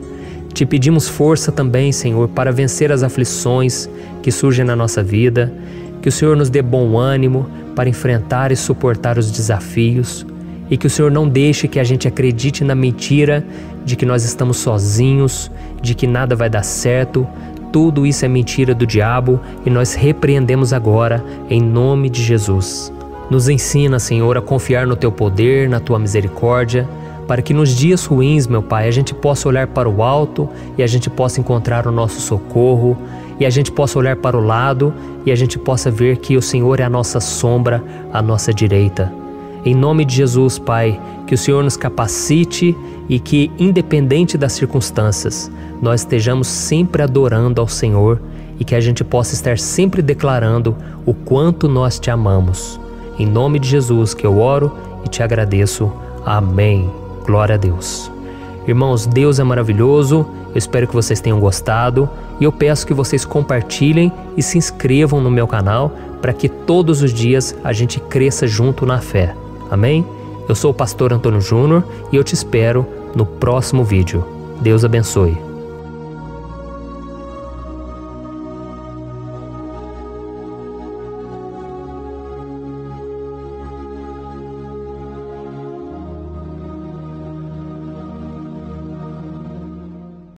Te pedimos força também, Senhor, para vencer as aflições que surgem na nossa vida, que o Senhor nos dê bom ânimo para enfrentar e suportar os desafios e que o Senhor não deixe que a gente acredite na mentira de que nós estamos sozinhos, de que nada vai dar certo. Tudo isso é mentira do diabo e nós repreendemos agora em nome de Jesus. Nos ensina, Senhor, a confiar no Teu poder, na Tua misericórdia, para que nos dias ruins, meu Pai, a gente possa olhar para o alto e a gente possa encontrar o nosso socorro, e a gente possa olhar para o lado e a gente possa ver que o Senhor é a nossa sombra, a nossa direita. Em nome de Jesus, Pai, que o Senhor nos capacite e que, independente das circunstâncias, nós estejamos sempre adorando ao Senhor e que a gente possa estar sempre declarando o quanto nós Te amamos. Em nome de Jesus que eu oro e Te agradeço. Amém. Glória a Deus. Irmãos, Deus é maravilhoso, eu espero que vocês tenham gostado e eu peço que vocês compartilhem e se inscrevam no meu canal para que todos os dias a gente cresça junto na fé. Amém? Eu sou o pastor Antônio Júnior e eu te espero no próximo vídeo. Deus abençoe.